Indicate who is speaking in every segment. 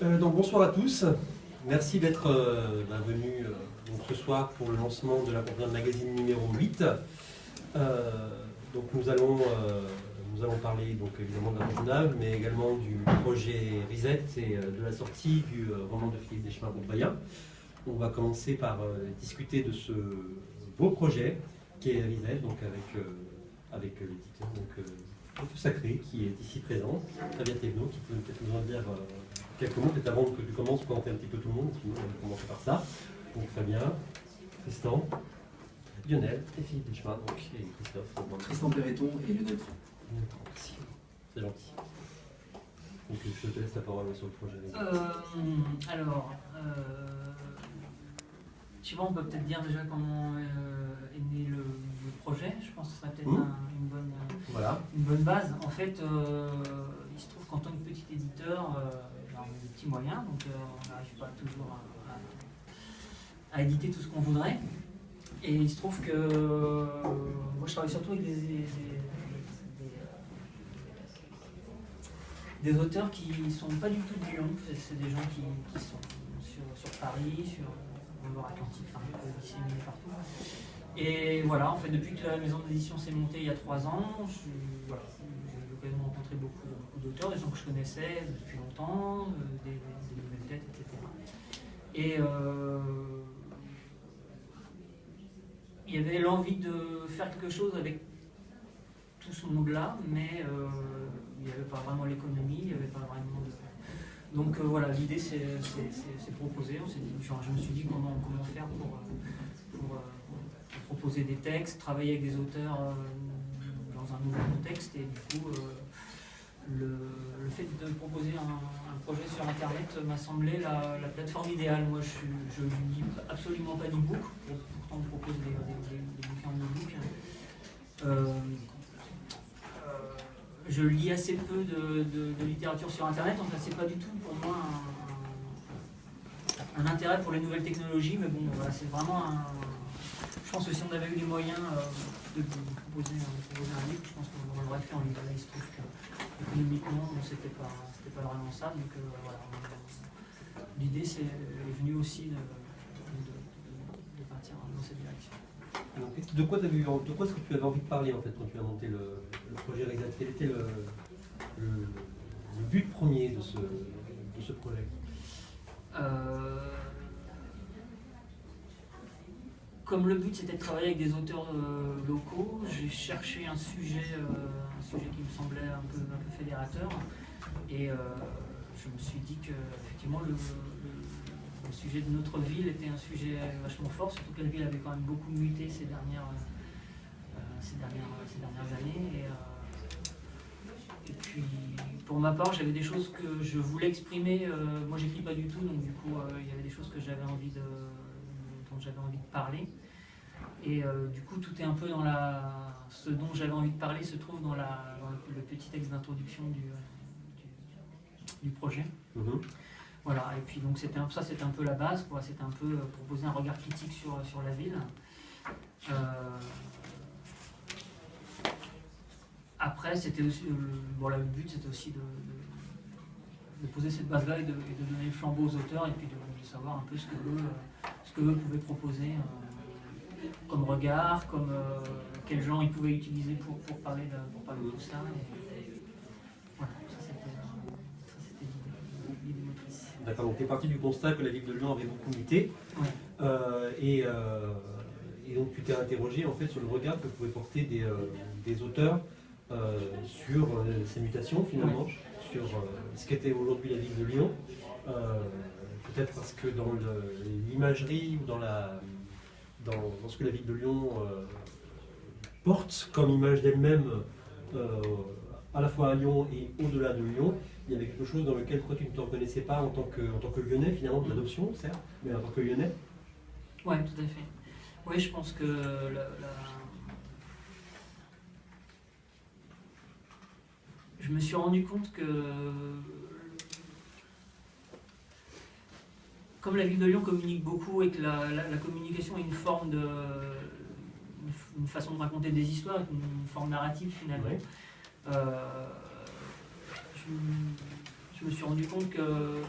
Speaker 1: Donc bonsoir à tous, merci d'être venus ce soir pour le lancement de la conférence magazine numéro 8. Donc nous allons parler donc, évidemment de la journal, mais également du projet Reset et de la sortie du roman de Philippe Deschamps-Bourbaillat. On va commencer par discuter de ce beau projet qui est Reset, donc avec l'éditeur Feu Sacré qui est ici présent, Fabien Thévenot, qui peut peut-être nous en dire quelques mots, peut-être avant que tu commences, pour présenter un petit peu tout le monde, sinon on va commencer par ça. Donc Fabien, Tristan, Lionel et Philippe Deschamps, donc, et Christophe.
Speaker 2: Tristan Perreton et Lionel.
Speaker 1: Merci, c'est gentil. Donc je te laisse la parole sur le projet.
Speaker 3: Tu vois, on peut peut-être dire déjà comment est né le projet. Je pense que ce serait peut-être une bonne base. En fait, il se trouve qu'en tant que petit éditeur, on a des petits moyens, donc on n'arrive pas toujours à éditer tout ce qu'on voudrait. Et il se trouve que moi je travaille surtout avec des auteurs qui ne sont pas du tout de Lyon. C'est des gens qui sont sur Paris, sur le Loire-Atlantique, enfin disséminés partout. Et voilà, en fait, depuis que la maison d'édition s'est montée il y a 3 ans, j'ai eu l'occasion de rencontrer beaucoup d'auteurs, des gens que je connaissais depuis longtemps, des nouvelles têtes, etc. Et il y avait l'envie de faire quelque chose avec tout ce monde-là, mais il n'y avait pas vraiment l'économie, il n'y avait pas vraiment de... Donc voilà, l'idée c'est proposer. Je me suis dit comment faire pour proposer des textes, travailler avec des auteurs dans un nouveau contexte, et du coup le fait de proposer un projet sur internet m'a semblé la plateforme idéale. Moi je ne lis absolument pas d'e-book, pourtant on propose des bouquins en e-book. Je lis assez peu de littérature sur internet, enfin c'est pas du tout pour moi un intérêt pour les nouvelles technologies, mais bon voilà, c'est vraiment je pense que si on avait eu les moyens de proposer un livre, je pense qu'on l'aurait fait en librairie. Il se trouve qu'économiquement, c'était pas vraiment ça. Donc voilà. L'idée est venue aussi de partir dans cette direction.
Speaker 1: Donc, de quoi est-ce que tu avais envie de parler en fait quand tu as monté le projet Reset? Quel était le but premier de ce projet?
Speaker 3: Comme le but c'était de travailler avec des auteurs locaux, j'ai cherché un sujet qui me semblait un peu fédérateur, et je me suis dit que effectivement le sujet de notre ville était un sujet vachement fort, surtout que la ville avait quand même beaucoup muté ces dernières années. Et puis pour ma part, j'avais des choses que je voulais exprimer. Moi j'écris pas du tout, donc du coup il y avait des choses que j'avais envie dont j'avais envie de parler. Et du coup, tout est un peu dans ce dont j'avais envie de parler se trouve dans le petit texte d'introduction du projet.
Speaker 1: Mm-hmm.
Speaker 3: Voilà, et puis donc c'était un peu la base, quoi. C'était un peu proposer un regard critique sur la ville. Après, c'était aussi le but, c'était aussi de poser cette base-là et de donner le flambeau aux auteurs, et puis de savoir un peu ce que eux pouvaient proposer comme regard, comme quels genres ils pouvaient utiliser pour parler de tout ça. Et voilà, ça c'était l'idée motrice.
Speaker 1: D'accord, donc tu es parti du constat que la ville de Lyon avait beaucoup muté.
Speaker 3: Ouais.
Speaker 1: Et donc tu t'es interrogé en fait sur le regard que pouvaient porter des auteurs sur ces mutations finalement, ouais, sur ce qu'était aujourd'hui la ville de Lyon. Peut-être parce que dans l'imagerie ou dans ce que la ville de Lyon porte comme image d'elle-même, à la fois à Lyon et au-delà de Lyon, il y avait quelque chose dans lequel toi tu ne te reconnaissais pas en tant que Lyonnais, finalement, de l'adoption, certes, mais en tant que Lyonnais.
Speaker 3: Oui, tout à fait. Oui, je pense que je me suis rendu compte que comme la ville de Lyon communique beaucoup et que la communication est une forme une façon de raconter des histoires, une forme narrative finalement, oui. Je me suis rendu compte que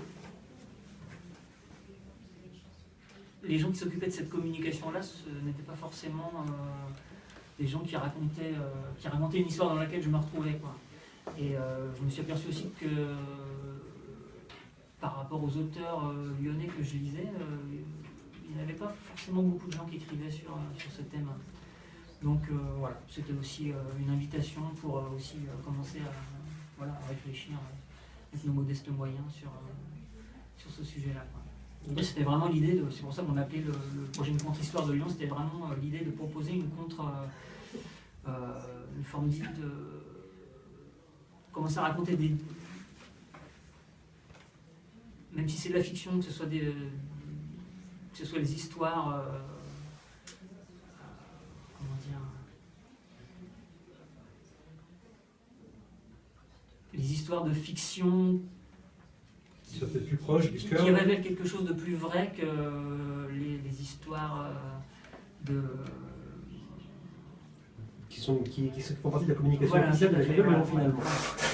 Speaker 3: les gens qui s'occupaient de cette communication-là, ce n'étaient pas forcément des gens qui racontaient une histoire dans laquelle je me retrouvais, quoi. Et je me suis aperçu aussi que par rapport aux auteurs lyonnais que je lisais, il n'y avait pas forcément beaucoup de gens qui écrivaient sur ce thème. Donc voilà, c'était aussi une invitation pour aussi commencer à réfléchir avec nos modestes moyens sur ce sujet-là. C'était vraiment l'idée, c'est pour ça qu'on appelait le projet Une contre-histoire de Lyon, c'était vraiment l'idée de proposer une forme dite de commencer à raconter des... Même si c'est de la fiction, que ce soit des histoires... comment dire... Les histoires de fiction...
Speaker 1: Qui soient peut-être plus proches du cœur.
Speaker 3: Qui révèlent quelque chose de plus vrai que les histoires de... Qui
Speaker 1: font partie de la communication officielle de la ville de Lyon, finalement.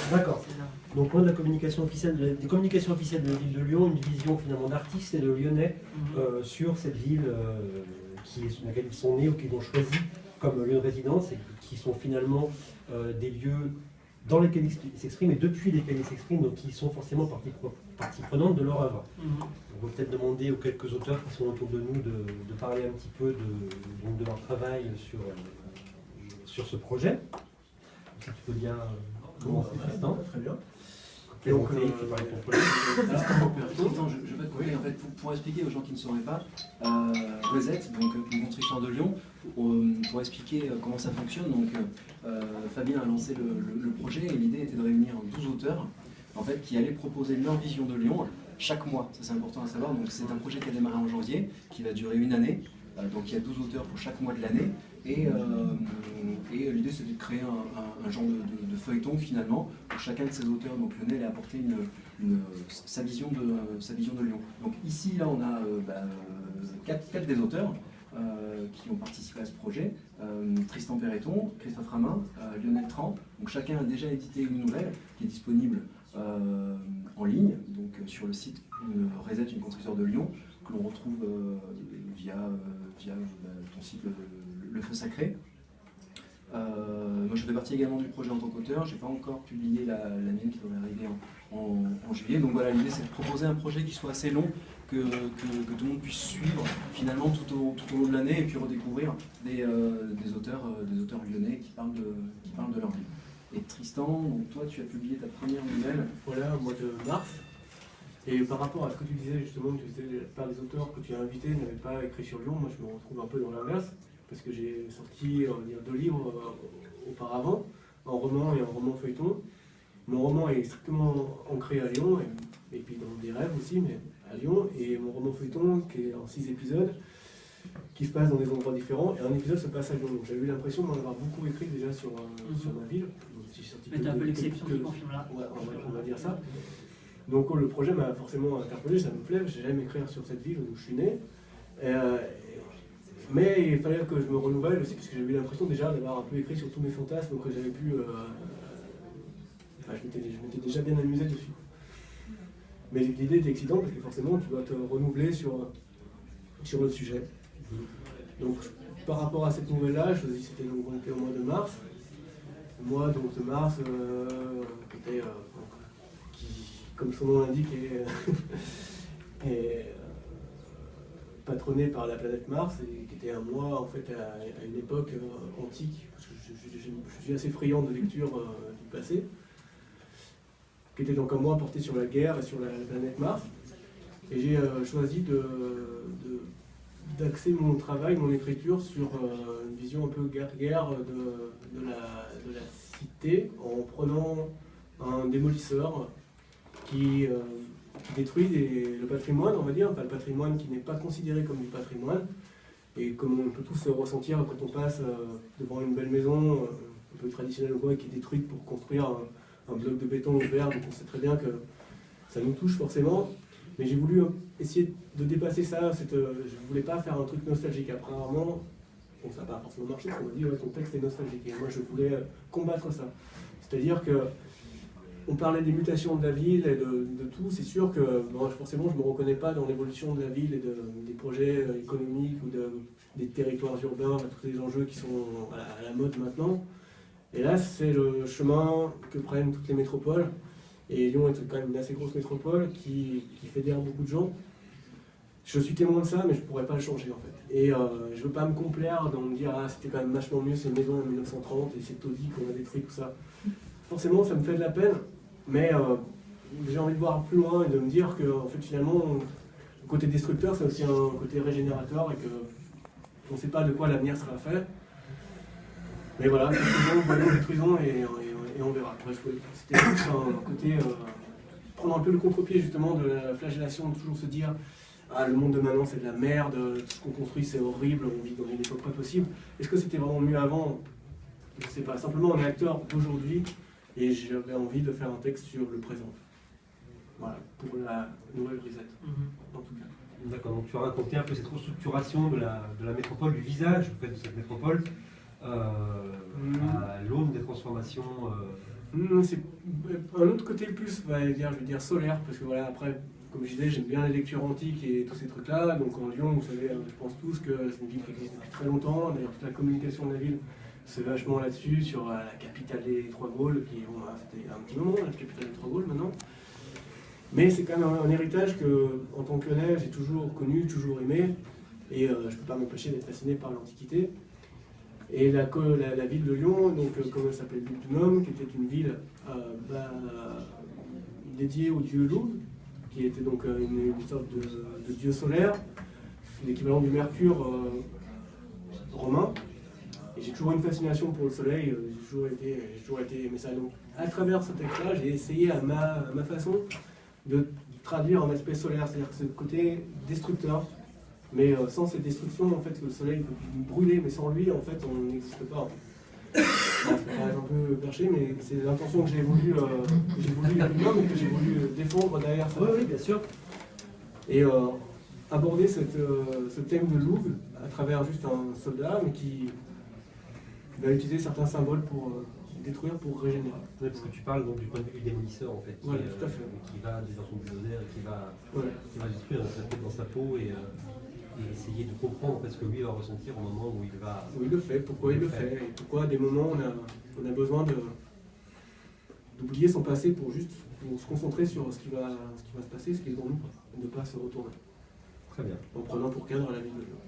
Speaker 1: D'accord. Donc, loin de la communication officielle, des communications officielles de la ville de Lyon, une vision finalement d'artistes et de Lyonnais sur cette ville dans laquelle ils sont nés ou qu'ils ont choisi comme lieu de résidence et qui sont finalement des lieux dans lesquels ils s'expriment et depuis lesquels ils s'expriment, donc qui sont forcément partie prenante de leur œuvre. On va peut-être demander aux quelques auteurs qui sont autour de nous de parler un petit peu de leur travail sur ce projet. Si tu peux bien commencer, Tristan.
Speaker 2: Très bien.
Speaker 1: Donc,
Speaker 2: je vais te couper en fait pour expliquer aux gens qui ne sauraient pas. Rosette, donc une contre-histoire de Lyon, pour expliquer comment ça fonctionne. Donc, Fabien a lancé le projet et l'idée était de réunir 12 auteurs en fait, qui allaient proposer leur vision de Lyon chaque mois. Ça c'est important à savoir. Donc, c'est un projet qui a démarré en janvier, qui va durer une année. Donc il y a 12 auteurs pour chaque mois de l'année. Et l'idée c'est de créer un genre de feuilleton finalement, où chacun de ces auteurs donc lyonnais allait apporter sa vision de Lyon. Donc ici là on a quatre des auteurs qui ont participé à ce projet. Tristan Perreton, Christophe Ramin, Lionel Tran. Donc chacun a déjà édité une nouvelle qui est disponible en ligne, donc sur le site Rosette, une contre-histoire de Lyon, que l'on retrouve via ton site Le Feu Sacré. Moi je fais partie également du projet en tant qu'auteur, je n'ai pas encore publié la mienne qui devrait arriver en juillet. Donc voilà, l'idée c'est de proposer un projet qui soit assez long, que tout le monde puisse suivre finalement tout au long de l'année et puis redécouvrir des auteurs lyonnais qui parlent de leur vie. Et Tristan, donc toi tu as publié ta première nouvelle.
Speaker 4: Voilà, au mois de mars. Et par rapport à ce que tu disais justement, que la plupart des auteurs que tu as invités n'avaient pas écrit sur Lyon, moi je me retrouve un peu dans l'inverse, parce que j'ai sorti 2 livres auparavant, un roman et un roman feuilleton. Mon roman est strictement ancré à Lyon, et puis dans des rêves aussi, mais à Lyon, et mon roman feuilleton qui est en 6 épisodes, qui se passe dans des endroits différents, et un épisode se passe à Lyon. Donc j'avais eu l'impression d'en avoir beaucoup écrit déjà sur ma ville.
Speaker 3: Mais t'as un peu l'exception qui confirme là.
Speaker 4: Ouais, on va dire ça. Donc le projet m'a forcément interpellé, ça me plaît, j'aime écrire sur cette ville où je suis né. Mais il fallait que je me renouvelle aussi, parce que j'avais eu l'impression déjà d'avoir un peu écrit sur tous mes fantasmes que j'avais pu... je m'étais déjà bien amusé dessus. Mais l'idée était excitante parce que forcément tu dois te renouveler sur le sujet. Donc par rapport à cette nouvelle-là, c'était donc au mois de mars. Le mois donc, de mars qui était... comme son nom l'indique, est patronné par la planète Mars, et qui était un mois en fait à une époque antique, parce que je suis assez friand de lecture du passé, qui était donc un mois porté sur la guerre et sur la planète Mars. Et j'ai choisi d'axer mon travail, mon écriture sur une vision un peu guerre de la cité, en prenant un démolisseur qui détruit le patrimoine, on va dire, enfin le patrimoine qui n'est pas considéré comme du patrimoine, et comme on peut tous ressentir quand on passe devant une belle maison, un peu traditionnelle ou quoi, qui est détruite pour construire un bloc de béton ouvert, donc on sait très bien que ça nous touche forcément, mais j'ai voulu essayer de dépasser ça, je ne voulais pas faire un truc nostalgique. Après, rarement, bon, ça n'a pas forcément marché, on m'a dit ouais, ton texte est nostalgique, et moi je voulais combattre ça. C'est-à-dire que on parlait des mutations de la ville et de tout. C'est sûr que bon, forcément, je ne me reconnais pas dans l'évolution de la ville et des projets économiques ou des territoires urbains, tous les enjeux qui sont à la mode maintenant. Et là, c'est le chemin que prennent toutes les métropoles. Et Lyon est quand même une assez grosse métropole qui fédère beaucoup de gens. Je suis témoin de ça, mais je ne pourrais pas le changer en fait. Et je ne veux pas me complaire dans me dire ah, c'était quand même vachement mieux ces maisons en 1930 et ces taudis qu'on a détruit, tout ça. Forcément, ça me fait de la peine, mais j'ai envie de voir plus loin et de me dire que en fait, finalement, le côté destructeur, c'est aussi un côté régénérateur et qu'on ne sait pas de quoi l'avenir sera fait. Mais voilà, détruisons et on verra. C'était juste un côté prendre un peu le contre-pied justement de la flagellation, de toujours se dire ah, le monde de maintenant c'est de la merde, tout ce qu'on construit c'est horrible, on vit dans une époque pas possible. Est-ce que c'était vraiment mieux avant? Je ne sais pas. Simplement on est acteur d'aujourd'hui et j'avais envie de faire un texte sur le présent. Voilà, pour la nouvelle grisette, en tout cas.
Speaker 1: D'accord, donc tu as raconté un peu cette restructuration de la métropole, du visage en fait, de cette métropole, à l'aune des transformations.
Speaker 4: C'est un autre côté plus, je veux dire solaire, parce que voilà, après, comme je disais, j'aime bien les lectures antiques et tous ces trucs-là. Donc en Lyon, vous savez, je pense tous que c'est une ville qui existe depuis très longtemps. D'ailleurs, toute la communication de la ville, c'est vachement là-dessus, sur la capitale des Trois Gaules, qui, bon, c'était un petit moment, la capitale des Trois Gaules maintenant. Mais c'est quand même un héritage que, en tant que Lyonnais, j'ai toujours connu, toujours aimé. Et je ne peux pas m'empêcher d'être fasciné par l'Antiquité. Et la ville de Lyon, donc, comme elle s'appelait Ville du Nome, qui était une ville dédiée au dieu Loup, qui était donc une sorte de dieu solaire, l'équivalent du Mercure romain. Et j'ai toujours une fascination pour le soleil, j'ai toujours été aimé ça. Donc, à travers ce texte-là, j'ai essayé à ma façon de traduire un aspect solaire, c'est-à-dire que ce côté destructeur. Mais sans cette destruction, en fait, le soleil peut brûler, mais sans lui, en fait, on n'existe pas. Ça paraît un peu perché, mais c'est l'intention que j'ai voulu minimum et que j'ai voulu défendre derrière ça.
Speaker 1: Oui, bien sûr.
Speaker 4: Et aborder ce thème de loup à travers juste un soldat, mais qui va utiliser certains symboles pour détruire, pour régénérer.
Speaker 1: Oui, parce que tu parles donc du point de vue du démolisseur, en fait,
Speaker 4: Voilà, tout à fait.
Speaker 1: qui va dans son bulldozer et qui va détruire la tête dans sa peau et essayer de comprendre en fait, ce que lui va ressentir au moment où il va...
Speaker 4: Où il le fait, pourquoi il le fait, et pourquoi à des moments on a besoin d'oublier son passé pour se concentrer sur ce qui va se passer, ce qui est devant nous, et ne pas se retourner.
Speaker 1: Très bien.
Speaker 4: En prenant pour cadre la vie de Lyon.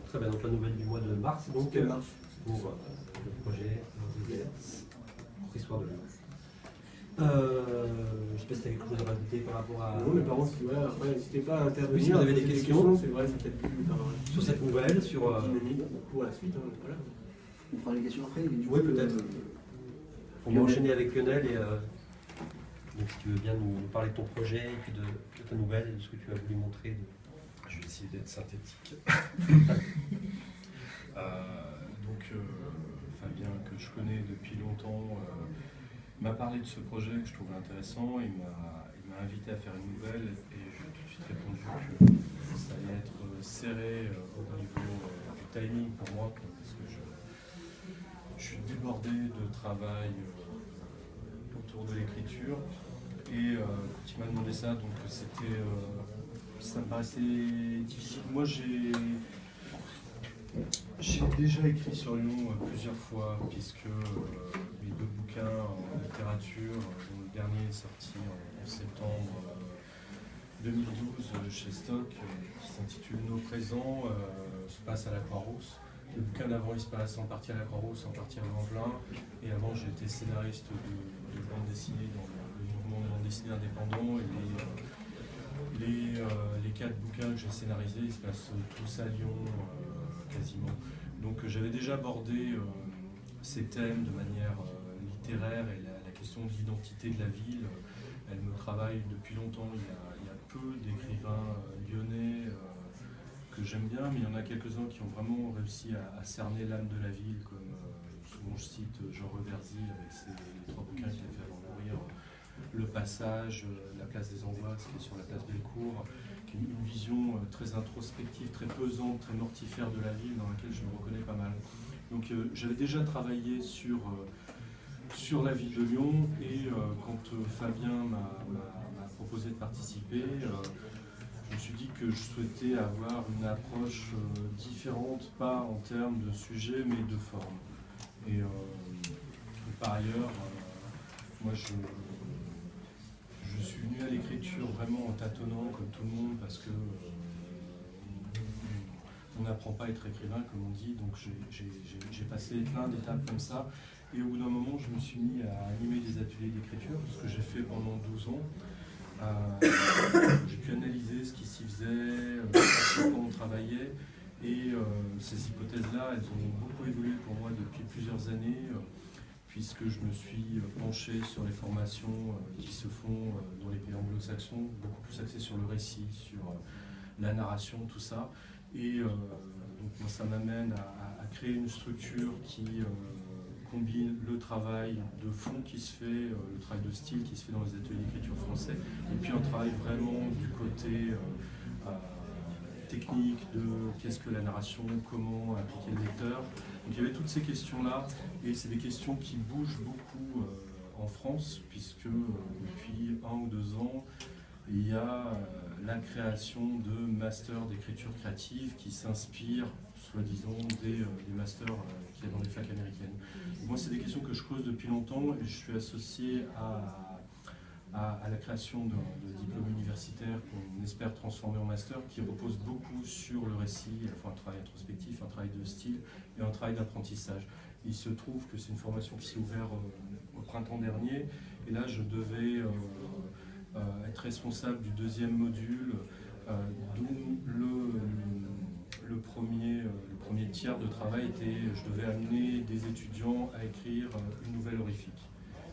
Speaker 1: Très bien, donc la nouvelle du mois de mars, donc
Speaker 4: mars.
Speaker 1: Pour le projet Histoire de Lyon. Je ne sais pas si tu as quelque chose à rajouter par rapport à...
Speaker 4: Non, mais par contre, voilà, après, n'hésitez pas à intervenir.
Speaker 1: Si vous avez des questions,
Speaker 4: c'est vrai, c'est peut-être plus
Speaker 1: sur cette nouvelle, sur...
Speaker 4: dynamique pour la suite, voilà.
Speaker 2: On fera les questions après.
Speaker 1: Oui, peut-être. On va enchaîner avec Lionel et donc si tu veux bien nous parler de ton projet et puis de ta nouvelle et de ce que tu as voulu montrer.
Speaker 5: Je vais essayer d'être synthétique. Fabien, que je connais depuis longtemps, m'a parlé de ce projet que je trouvais intéressant. Il m'a invité à faire une nouvelle et j'ai tout de suite répondu que ça allait être serré au niveau du timing pour moi, parce que je suis débordé de travail autour de l'écriture. Et quand il m'a demandé ça, donc ça me paraissait difficile. Moi, j'ai déjà écrit sur Lyon plusieurs fois, puisque mes deux bouquins en littérature, dont le dernier est sorti en septembre 2012 chez Stock, qui s'intitule Nos présents, se passe à la Croix-Rousse. Le bouquin d'avant, il se passe en partie à la Croix-Rousse, en partie à Vanvelin. Et avant, j'étais scénariste de bande dessinée dans le mouvement de bande dessinée indépendant. Et les 4 bouquins que j'ai scénarisés, ils se passent tous à Lyon, quasiment. Donc j'avais déjà abordé ces thèmes de manière littéraire et la question de l'identité de la ville, elle me travaille depuis longtemps. Il y a peu d'écrivains lyonnais que j'aime bien, mais il y en a quelques-uns qui ont vraiment réussi à cerner l'âme de la ville, comme souvent je cite Jean Reversy avec les 3 bouquins qu'il a fait avant de mourir, Le Passage, La Place des Angoisses, qui est sur la place Bellecour, qui est une vision très introspective, très pesante, très mortifère de la ville, dans laquelle je me reconnais pas mal. Donc j'avais déjà travaillé sur sur la ville de Lyon. Et quand Fabien m'a proposé de participer, je me suis dit que je souhaitais avoir une approche différente, pas en termes de sujet, mais de forme. Et par ailleurs, moi je suis venu à l'écriture vraiment en tâtonnant comme tout le monde, parce que on n'apprend pas à être écrivain, comme on dit, donc j'ai passé plein d'étapes comme ça. Et au bout d'un moment, je me suis mis à animer des ateliers d'écriture, ce que j'ai fait pendant 12 ans. J'ai pu analyser ce qui s'y faisait, comment on travaillait, et ces hypothèses-là, elles ont beaucoup évolué pour moi depuis plusieurs années, puisque je me suis penché sur les formations qui se font dans les pays anglo-saxons, beaucoup plus axées sur le récit, sur la narration, tout ça. Et donc moi, ça m'amène à créer une structure qui combine le travail de fond qui se fait, le travail de style qui se fait dans les ateliers d'écriture français, et puis un travail vraiment du côté technique de qu'est-ce que la narration, comment impliquer le lecteur. Donc il y avait toutes ces questions-là, et c'est des questions qui bougent beaucoup en France, puisque depuis 1 ou 2 ans, il y a la création de masters d'écriture créative qui s'inspirent, soi-disant, des masters qu'il y a dans les facs américaines. Et moi, c'est des questions que je creuse depuis longtemps, et je suis associé à la création de diplômes universitaires qu'on espère transformer en master, qui repose beaucoup sur le récit, à la fois un travail introspectif, un travail de style et un travail d'apprentissage. Il se trouve que c'est une formation qui s'est ouverte au printemps dernier, et là je devais être responsable du 2e module, dont le premier tiers de travail était, je devais amener des étudiants à écrire une nouvelle horrifique.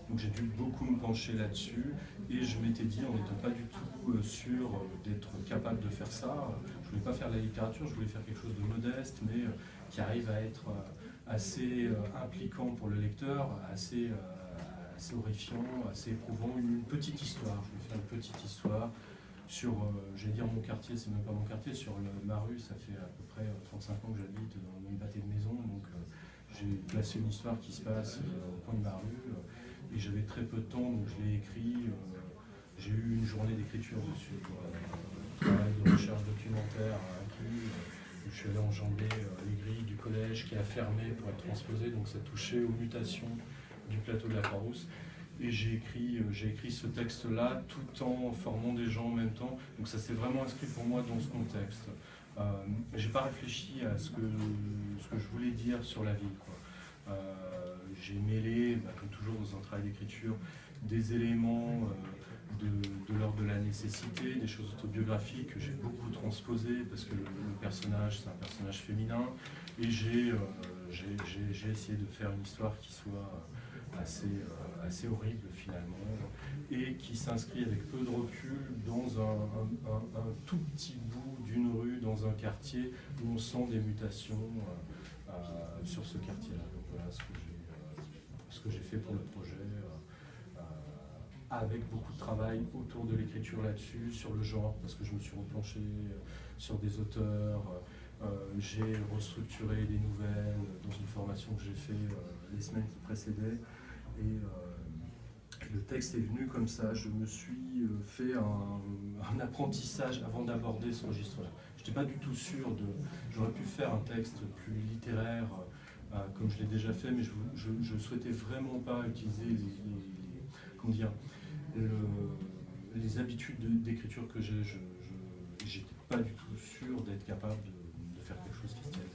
Speaker 5: Donc j'ai dû beaucoup me pencher là-dessus, et je m'étais dit, en n'étant pas du tout sûr d'être capable de faire ça, je ne voulais pas faire la littérature, je voulais faire quelque chose de modeste, mais qui arrive à être assez impliquant pour le lecteur, assez horrifiant, assez éprouvant, une petite histoire. Je vais faire une petite histoire sur, j'allais dire mon quartier, c'est même pas mon quartier, sur ma rue, ça fait à peu près 35 ans que j'habite dans le même pâté de maison, donc j'ai placé une histoire qui se passe au coin de ma rue, et j'avais très peu de temps, donc je l'ai écrit, j'ai eu une journée d'écriture dessus, travail de recherche documentaire inclus, je suis allé enjamber les grilles du collège qui a fermé pour être transposé, donc ça touchait aux mutations du plateau de la Croix-Rousse. Et j'ai écrit ce texte-là tout en formant des gens en même temps. Donc ça s'est vraiment inscrit pour moi dans ce contexte. J'ai pas réfléchi à ce que je voulais dire sur la vie, quoi. J'ai mêlé, comme toujours dans un travail d'écriture, des éléments de l'ordre de la nécessité, des choses autobiographiques que j'ai beaucoup transposées, parce que le personnage, c'est un personnage féminin, et j'ai essayé de faire une histoire qui soit assez horrible finalement, et qui s'inscrit avec peu de recul dans un tout petit bout d'une rue, dans un quartier où on sent des mutations sur ce quartier-là. Donc voilà ce que j'ai fait pour le projet, avec beaucoup de travail autour de l'écriture là-dessus, sur le genre, parce que je me suis replongé sur des auteurs, j'ai restructuré des nouvelles dans une formation que j'ai fait les semaines qui précédaient, et le texte est venu comme ça. Je me suis fait un apprentissage avant d'aborder ce registre-là. Je n'étais pas du tout sûr j'aurais pu faire un texte plus littéraire, comme je l'ai déjà fait, mais je souhaitais vraiment pas utiliser les habitudes d'écriture que j'ai. J'étais pas du tout sûr d'être capable de faire quelque chose qui se tienne.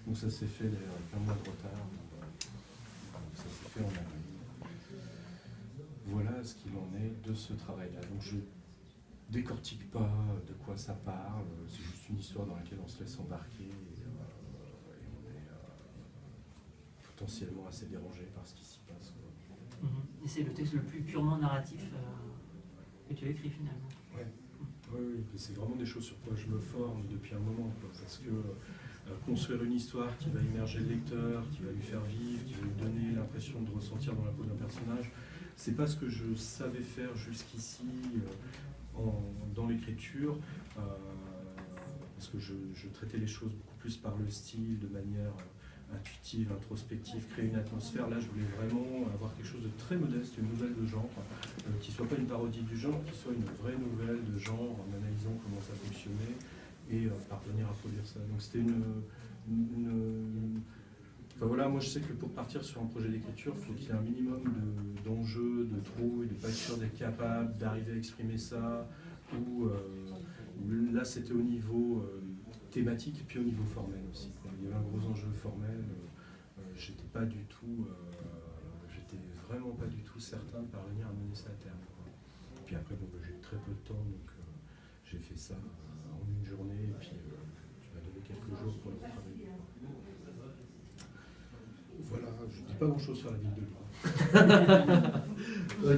Speaker 5: Donc ça s'est fait d'ailleurs avec un mois de retard. Ça s'est fait en avril. Voilà ce qu'il en est de ce travail-là. Donc je décortique pas de quoi ça parle, c'est juste une histoire dans laquelle on se laisse embarquer, et on est potentiellement assez dérangé par ce qui s'y passe.
Speaker 3: Et c'est le texte le plus purement narratif que tu as écrit finalement.
Speaker 5: Ouais. Oui, c'est vraiment des choses sur quoi je me forme depuis un moment, quoi, parce que construire une histoire qui va immerger le lecteur, qui va lui faire vivre, qui va lui donner l'impression de ressentir dans la peau d'un personnage, c'est pas ce que je savais faire jusqu'ici dans l'écriture, parce que je traitais les choses beaucoup plus par le style, de manière intuitive, introspective, créer une atmosphère. Là, je voulais vraiment avoir quelque chose de très modeste, une nouvelle de genre, qui ne soit pas une parodie du genre, qui soit une vraie nouvelle de genre, en analysant comment ça fonctionnait, et parvenir à produire ça. Donc c'était Enfin voilà, moi je sais que pour partir sur un projet d'écriture, il faut qu'il y ait un minimum d'enjeux, de trouilles, de pas être sûr d'être capable d'arriver à exprimer ça, ou là c'était au niveau thématique et puis au niveau formel aussi. Il y avait un gros enjeu formel, j'étais vraiment pas du tout certain de parvenir à mener ça à terme. Et puis après, bon, j'ai eu très peu de temps, donc j'ai fait ça en une journée, et puis tu m'as donné quelques jours pour le travailler. Voilà, je ne dis pas grand-chose sur la ville de Lyon.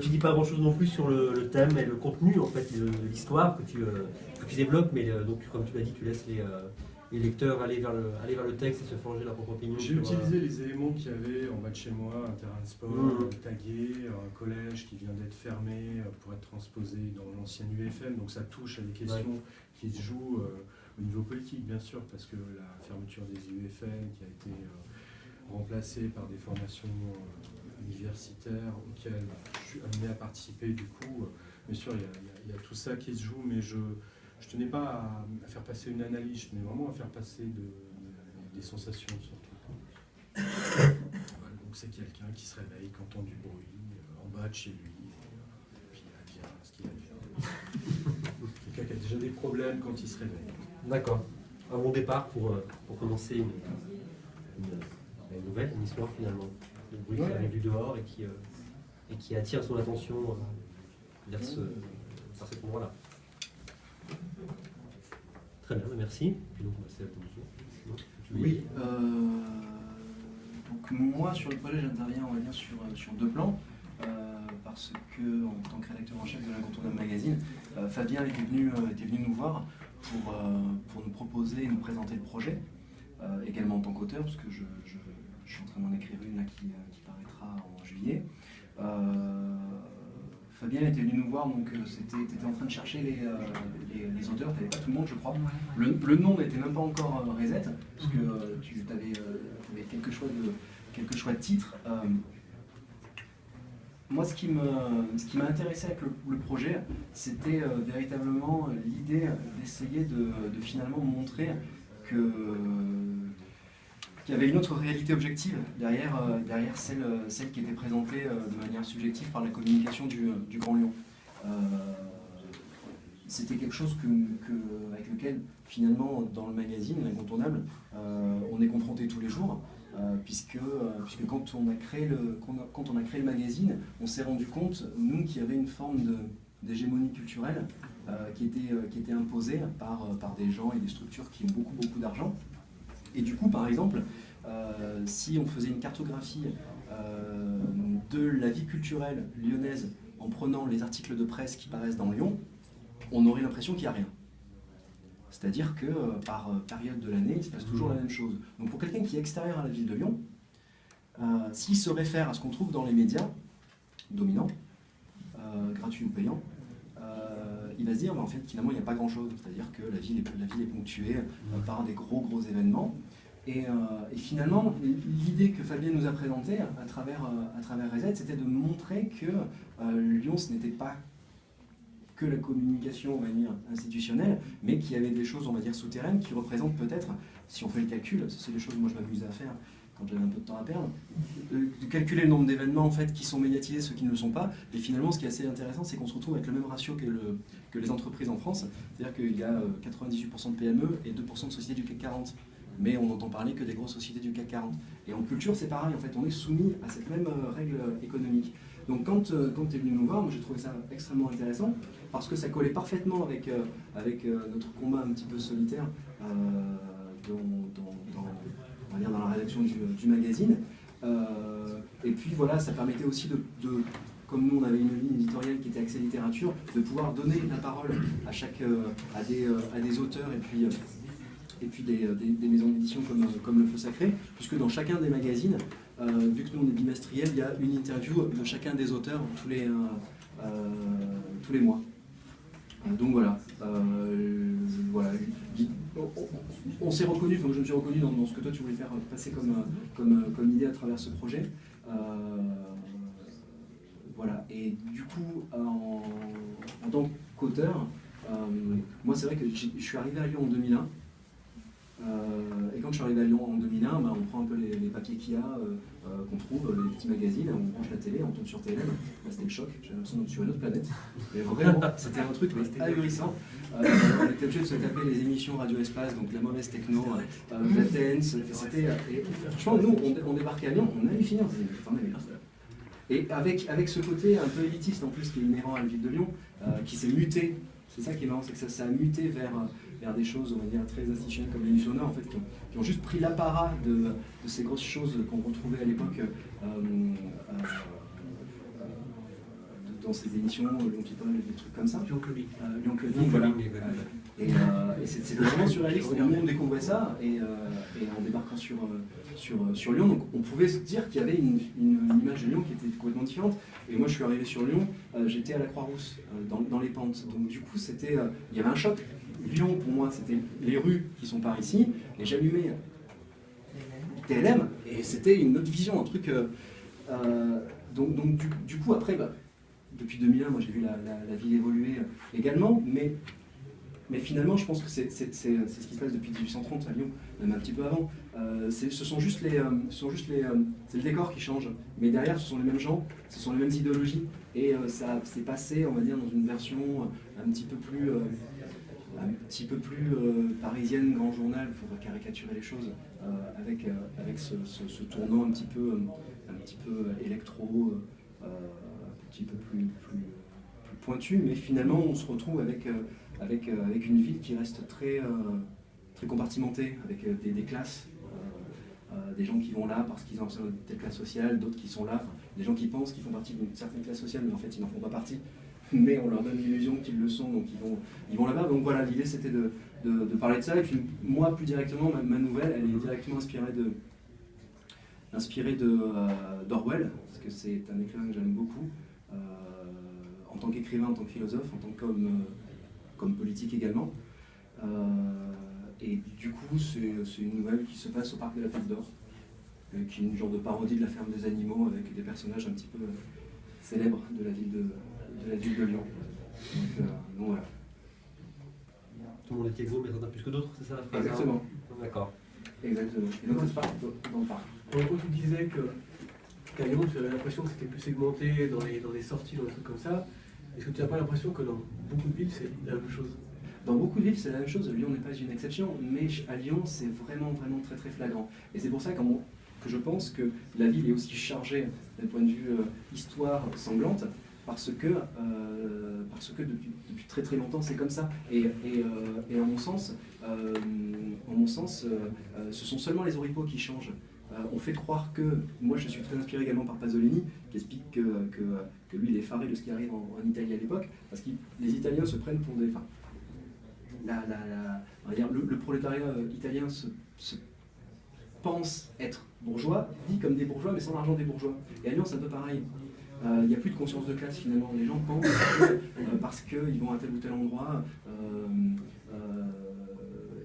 Speaker 1: Tu dis pas grand-chose non plus sur le thème et le contenu en fait de l'histoire que tu développes, mais donc comme tu l'as dit, tu laisses les lecteurs aller vers le texte et se forger leur propre opinion.
Speaker 5: J'ai utilisé les éléments qu'il y avait en bas de chez moi, un terrain de sport, tagué, un collège qui vient d'être fermé pour être transposé dans l'ancienne UFM, donc ça touche à des questions qui se jouent au niveau politique bien sûr, parce que la fermeture des UFM qui a été remplacée par des formations universitaires auxquelles je suis amené à participer du coup, bien sûr il y a tout ça qui se joue, mais je tenais pas à faire passer une analyse, je tenais vraiment à faire passer des sensations surtout. Voilà, donc c'est quelqu'un qui se réveille, qui entend du bruit en bas de chez lui, et puis il advient ce qu'il advient. Quelqu'un qui a déjà des problèmes quand il se réveille.
Speaker 1: D'accord. Un bon départ pour commencer une nouvelle, une histoire finalement. Le bruit qui arrive du dehors et qui attire son attention vers cet endroit-là. Très bien, merci. Et donc, c'est à ton tour.
Speaker 2: Oui. Donc moi, sur le projet, j'interviens, on va dire, sur deux plans. Parce que, en tant que rédacteur en chef de l'Incontournable Magazine, Fabien était venu nous voir pour nous proposer et nous présenter le projet, également en tant qu'auteur, parce que je suis en train d'en écrire une là, qui paraîtra en juillet. Fabien était venu nous voir, donc tu étais en train de chercher les auteurs, tu n'avais pas tout le monde, je crois. Le nom n'était même pas encore Reset, parce que tu avais quelques choix de titres. Moi, ce qui m'a intéressé avec le projet, c'était véritablement l'idée d'essayer de finalement montrer qu'il y avait une autre réalité objective derrière celle qui était présentée de manière subjective par la communication du Grand Lyon. C'était quelque chose avec lequel, finalement, dans le magazine, l'Incontournable, on est confronté tous les jours, puisque quand on a créé le magazine, on s'est rendu compte, nous, qu'il y avait une forme d'hégémonie culturelle qui était imposée par des gens et des structures qui ont beaucoup d'argent. Et du coup, par exemple, si on faisait une cartographie de la vie culturelle lyonnaise en prenant les articles de presse qui paraissent dans Lyon, on aurait l'impression qu'il n'y a rien. C'est-à-dire que par période de l'année, il se passe toujours la même chose. Donc pour quelqu'un qui est extérieur à la ville de Lyon, s'il se réfère à ce qu'on trouve dans les médias dominants, gratuits ou payants, il va se dire, en fait, finalement, il n'y a pas grand-chose. C'est-à-dire que la ville est ponctuée par des gros événements. Et finalement, l'idée que Fabien nous a présentée à travers Reset, c'était de montrer que Lyon, ce n'était pas que la communication, on va dire, institutionnelle, mais qu'il y avait des choses, on va dire, souterraines qui représentent peut-être, si on fait le calcul, c'est des choses que moi je m'amusais à faire quand j'avais un peu de temps à perdre, de calculer le nombre d'événements en fait, qui sont médiatisés, ceux qui ne le sont pas. Et finalement, ce qui est assez intéressant, c'est qu'on se retrouve avec le même ratio que les entreprises en France. C'est-à-dire qu'il y a 98% de PME et 2% de sociétés du CAC 40. Mais on n'entend parler que des grosses sociétés du CAC 40. Et en culture, c'est pareil, en fait, on est soumis à cette même règle économique. Donc quand tu es venu nous voir, moi j'ai trouvé ça extrêmement intéressant, parce que ça collait parfaitement avec notre combat un petit peu solitaire dans la rédaction du magazine. Et puis voilà, ça permettait aussi comme nous on avait une ligne éditoriale qui était Accès Littérature, de pouvoir donner la parole à des auteurs et puis des maisons d'édition comme Le Feu Sacré, puisque dans chacun des magazines, vu que nous on est bimestriel, il y a une interview de chacun des auteurs tous les mois. Donc voilà, on s'est reconnu, enfin, je me suis reconnu dans ce que toi tu voulais faire passer comme idée à travers ce projet. Voilà, et du coup, en tant qu'auteur, moi c'est vrai que je suis arrivé à Lyon en 2001. Et quand je suis arrivé à Lyon en 2001, bah, on prend un peu les papiers qu'il y a, qu'on trouve, les petits magazines, on branche la télé, on tombe sur TLM. Là, c'était le choc, j'avais l'impression d'être sur une autre planète. Mais vraiment, c'était un truc ahurissant. On était obligé de se taper les émissions Radio Espace, donc la mauvaise techno, la dance. Franchement, nous, on débarquait à Lyon, on avait fini, on se disait, attendez, mais là, et avec ce côté un peu élitiste en plus qui est inhérent à la ville de Lyon, qui s'est muté, c'est ça qui est marrant, c'est que ça a muté vers des choses, on va dire, très institutionnelles comme l'émission Nord, en fait, qui ont juste pris l'apparat de ces grosses choses qu'on retrouvait à l'époque dans ces émissions, Lyon People, des trucs comme ça.
Speaker 4: Lyon Clubbing.
Speaker 2: Lyon Clubbing, voilà. Et c'est vraiment surréaliste. On découvrait ça, et en débarquant sur Lyon, donc on pouvait se dire qu'il y avait une image de Lyon qui était complètement différente. Et moi, je suis arrivé sur Lyon, j'étais à la Croix-Rousse, dans les pentes. Donc du coup, il y avait un choc. Lyon, pour moi, c'était les rues qui sont par ici, et j'allumais TLM, et c'était une autre vision, un truc... donc du coup, après, depuis 2001, moi j'ai vu la ville évoluer également, mais finalement, je pense que c'est ce qui se passe depuis 1830 à Lyon, même un petit peu avant. C'est le décor qui change, mais derrière, ce sont les mêmes gens, ce sont les mêmes idéologies, et ça s'est passé, on va dire, dans une version un petit peu plus parisienne, grand journal, pour caricaturer les choses, avec ce tournant un petit peu électro, un petit peu plus pointu, mais finalement on se retrouve avec une ville qui reste très compartimentée, avec des classes, des gens qui vont là parce qu'ils ont besoin de telle classe sociale, d'autres qui sont là, des gens qui pensent qu'ils font partie d'une certaine classe sociale, mais en fait ils n'en font pas partie. Mais on leur donne l'illusion qu'ils le sont, donc ils vont là-bas. Donc voilà, l'idée c'était de parler de ça. Et puis moi, plus directement, ma nouvelle, elle est directement inspirée d'Orwell, parce que c'est un écrivain que j'aime beaucoup, en tant qu'écrivain, en tant que philosophe, en tant comme politique également. Et du coup, c'est une nouvelle qui se passe au parc de la Tête d'Or, qui est une genre de parodie de la ferme des animaux, avec des personnages un petit peu célèbres de la ville de Lyon. Donc voilà.
Speaker 1: Tout le monde est égaux, mais il y en a plus que d'autres, c'est ça la phrase?
Speaker 2: Exactement.
Speaker 1: D'accord.
Speaker 2: Exactement. Et donc ça se passe dans le parc.
Speaker 4: En gros, tu disais qu'à Lyon, tu avais l'impression que c'était plus segmenté dans les sorties, dans des trucs comme ça. Est-ce que tu n'as pas l'impression que dans beaucoup de villes, c'est la même chose?
Speaker 2: Dans beaucoup de villes, c'est la même chose. Lyon n'est pas une exception, mais à Lyon, c'est vraiment, vraiment très, très flagrant. Et c'est pour ça que je pense que la ville est aussi chargée d'un point de vue histoire sanglante, parce que depuis très très longtemps, c'est comme ça. Et en mon sens, ce sont seulement les oripeaux qui changent. On fait croire que, moi je suis très inspiré également par Pasolini, qui explique que lui il est effaré de ce qui arrive en Italie à l'époque, parce que les Italiens se prennent pour des... Enfin, on va dire, le prolétariat italien se pense être bourgeois, vit comme des bourgeois, mais sans l'argent des bourgeois. Et à Lyon, c'est un peu pareil. Il n'y a plus de conscience de classe finalement. Les gens pensent que parce qu'ils vont à tel ou tel endroit,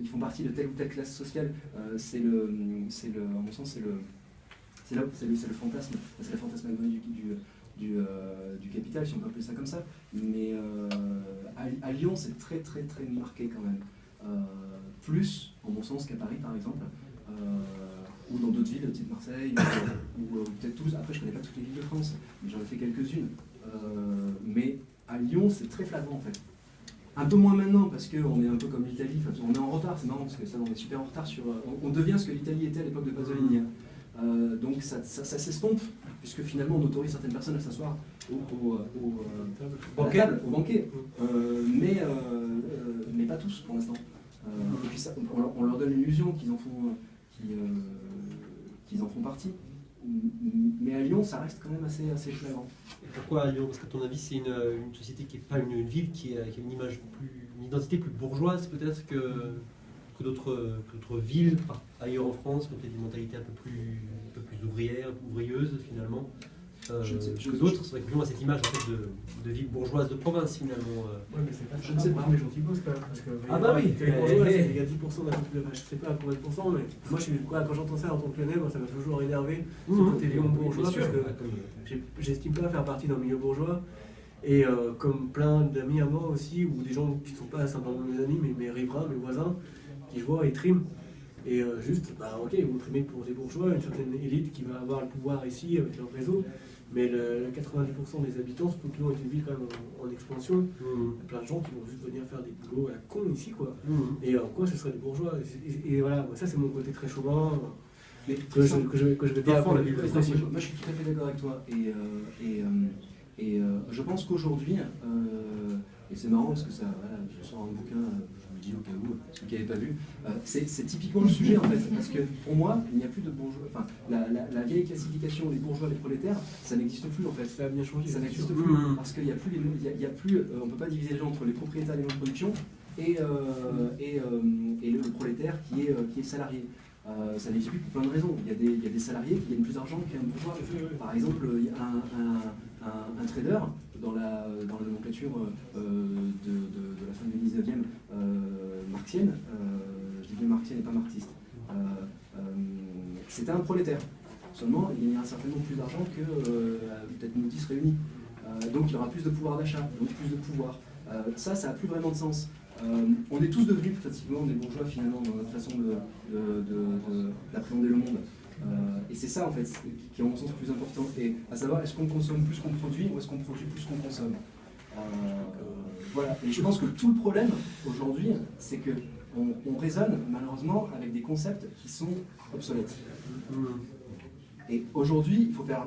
Speaker 2: ils font partie de telle ou telle classe sociale. À mon sens, c'est le fantasme, c'est la fantasmagorie du capital, si on peut appeler ça comme ça. Mais à Lyon, c'est très très très marqué quand même. Plus, en mon sens, qu'à Paris par exemple. Ou dans d'autres villes, type Marseille, ou peut-être Toulouse. Après, je ne connais pas toutes les villes de France, mais j'en ai fait quelques-unes. Mais à Lyon, c'est très flagrant en fait. Un peu moins maintenant, parce qu'on est un peu comme l'Italie, on est en retard, c'est marrant, parce que ça, on est super en retard sur... On devient ce que l'Italie était à l'époque de Pasolini. Donc ça s'estompe, puisque finalement on autorise certaines personnes à s'asseoir au banquet. Mais pas tous pour l'instant. Et puis ça, on leur donne l'illusion qu'ils en font partie. Mais à Lyon, ça reste quand même assez flagrant.
Speaker 1: Et pourquoi à Lyon? Parce qu'à ton avis, c'est une société qui n'est pas une ville, qui a une image une identité plus bourgeoise peut-être que d'autres villes ailleurs en France, qui ont des mentalités un peu plus ouvrières, ouvrieuse finalement. que d'autres. C'est vrai que nous, on a cette image en fait, de ville bourgeoise de province finalement.
Speaker 4: Ouais, mais c'est pas
Speaker 2: Je ne sais pas.
Speaker 4: mais j'en suppose quand même. Parce que,
Speaker 1: Ah bah oui.
Speaker 4: les bourgeois, il y a 10% de la population, je sais pas combien de pourcents, mais moi, quand j'entends ça en tant que lyonnais, moi, ça m'a toujours énervé, ce côté Lyon bourgeois, parce que j'estime pas faire partie d'un milieu bourgeois. Et comme plein d'amis à moi aussi, ou des gens qui ne sont pas simplement mes amis, mais mes riverains, mes voisins, qui je vois et triment. Et juste, bah ok, ils vont trimer pour des bourgeois, une certaine élite qui va avoir le pouvoir ici avec leur réseau. Mais le 90% des habitants, surtout que Lyon est une ville quand même en expansion, il y a plein de gens qui vont juste venir faire des boulots à la con ici, quoi. Et en quoi ce serait des bourgeois. Et voilà, ça c'est mon côté très chauvin, que je vais défendre.
Speaker 2: Moi je suis tout à fait d'accord avec toi. Et je pense qu'aujourd'hui, et c'est marrant parce que ça, voilà, je sors un bouquin, je me dis au cas où, ceux qui n'avaient pas vu, c'est typiquement le sujet en fait, parce que pour moi, il n'y a plus de bourgeois, enfin, la vieille classification des bourgeois, des prolétaires, ça n'existe plus en fait.
Speaker 4: Ça a bien changé.
Speaker 2: Ça n'existe plus, parce qu'il n'y a plus, on ne peut pas diviser les gens entre les propriétaires des modes de production et le prolétaire qui est salarié. Ça n'existe plus pour plein de raisons. Il y a des salariés qui gagnent plus d'argent qu'un bourgeois. Par exemple, il y a un trader dans la nomenclature de la fin du 19e marxienne, je dis bien marxienne et pas marxiste, c'était un prolétaire. Seulement, il gagnera certainement plus d'argent que peut-être nous 10 réunis. Donc il y aura plus de pouvoir d'achat, donc plus de pouvoir. Ça n'a plus vraiment de sens. On est tous devenus pratiquement des bourgeois finalement dans notre façon d'appréhender le monde. Et c'est ça en fait qui est à mon sens plus important. Et à savoir, est-ce qu'on consomme plus qu'on produit ou est-ce qu'on produit plus qu'on consomme. Voilà. Et je pense que tout le problème aujourd'hui, c'est que on raisonne malheureusement avec des concepts qui sont obsolètes. Et aujourd'hui, il faut faire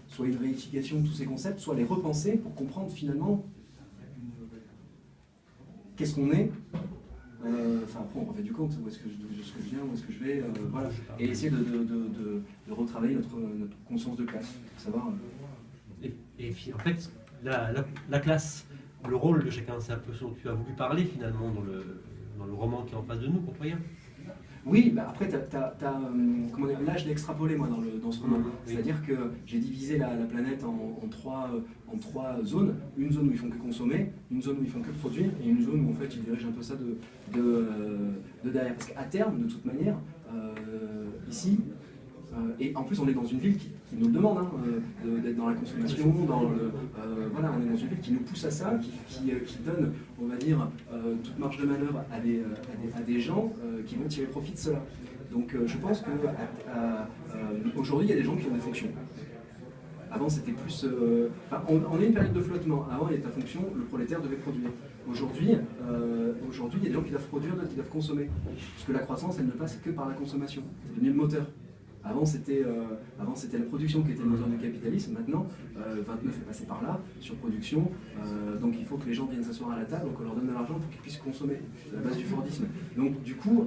Speaker 2: soit une réification de tous ces concepts, soit les repenser pour comprendre finalement qu'est-ce qu'on est. Enfin, après, on refait du compte, où est-ce que je viens, où est-ce que je vais, voilà. Et essayer de retravailler notre conscience de classe, savoir.
Speaker 1: Et en fait, la classe, le rôle de chacun, c'est un peu ce dont tu as voulu parler finalement dans le roman qui est en face de nous, Contrôleur.
Speaker 2: Oui, bah après, comment dire, là je l'ai extrapolé moi dans ce roman.
Speaker 1: Oui.
Speaker 2: C'est-à-dire que j'ai divisé la planète en trois zones. Une zone où ils font que consommer, une zone où ils font que produire, et une zone où en fait ils dirigent un peu ça de derrière. Parce qu'à terme, de toute manière, ici, et en plus on est dans une ville qui nous le demande, d'être dans la consommation, voilà, on est dans une ville qui nous pousse à ça, qui donne, on va dire, toute marge de manœuvre à des gens qui vont tirer profit de cela. Donc je pense qu'aujourd'hui il y a des gens qui ont des fonctions. Avant c'était plus... on est une période de flottement. Avant il y avait ta fonction, le prolétaire devait produire. Aujourd'hui il y a des gens qui doivent produire, d'autres qui doivent consommer. Parce que la croissance elle ne passe que par la consommation. C'est devenu le moteur. Avant c'était la production qui était le moteur du capitalisme, maintenant 29 est passé par là, sur production, donc il faut que les gens viennent s'asseoir à la table, donc on leur donne de l'argent pour qu'ils puissent consommer, c'est la base du Fordisme. Donc du coup,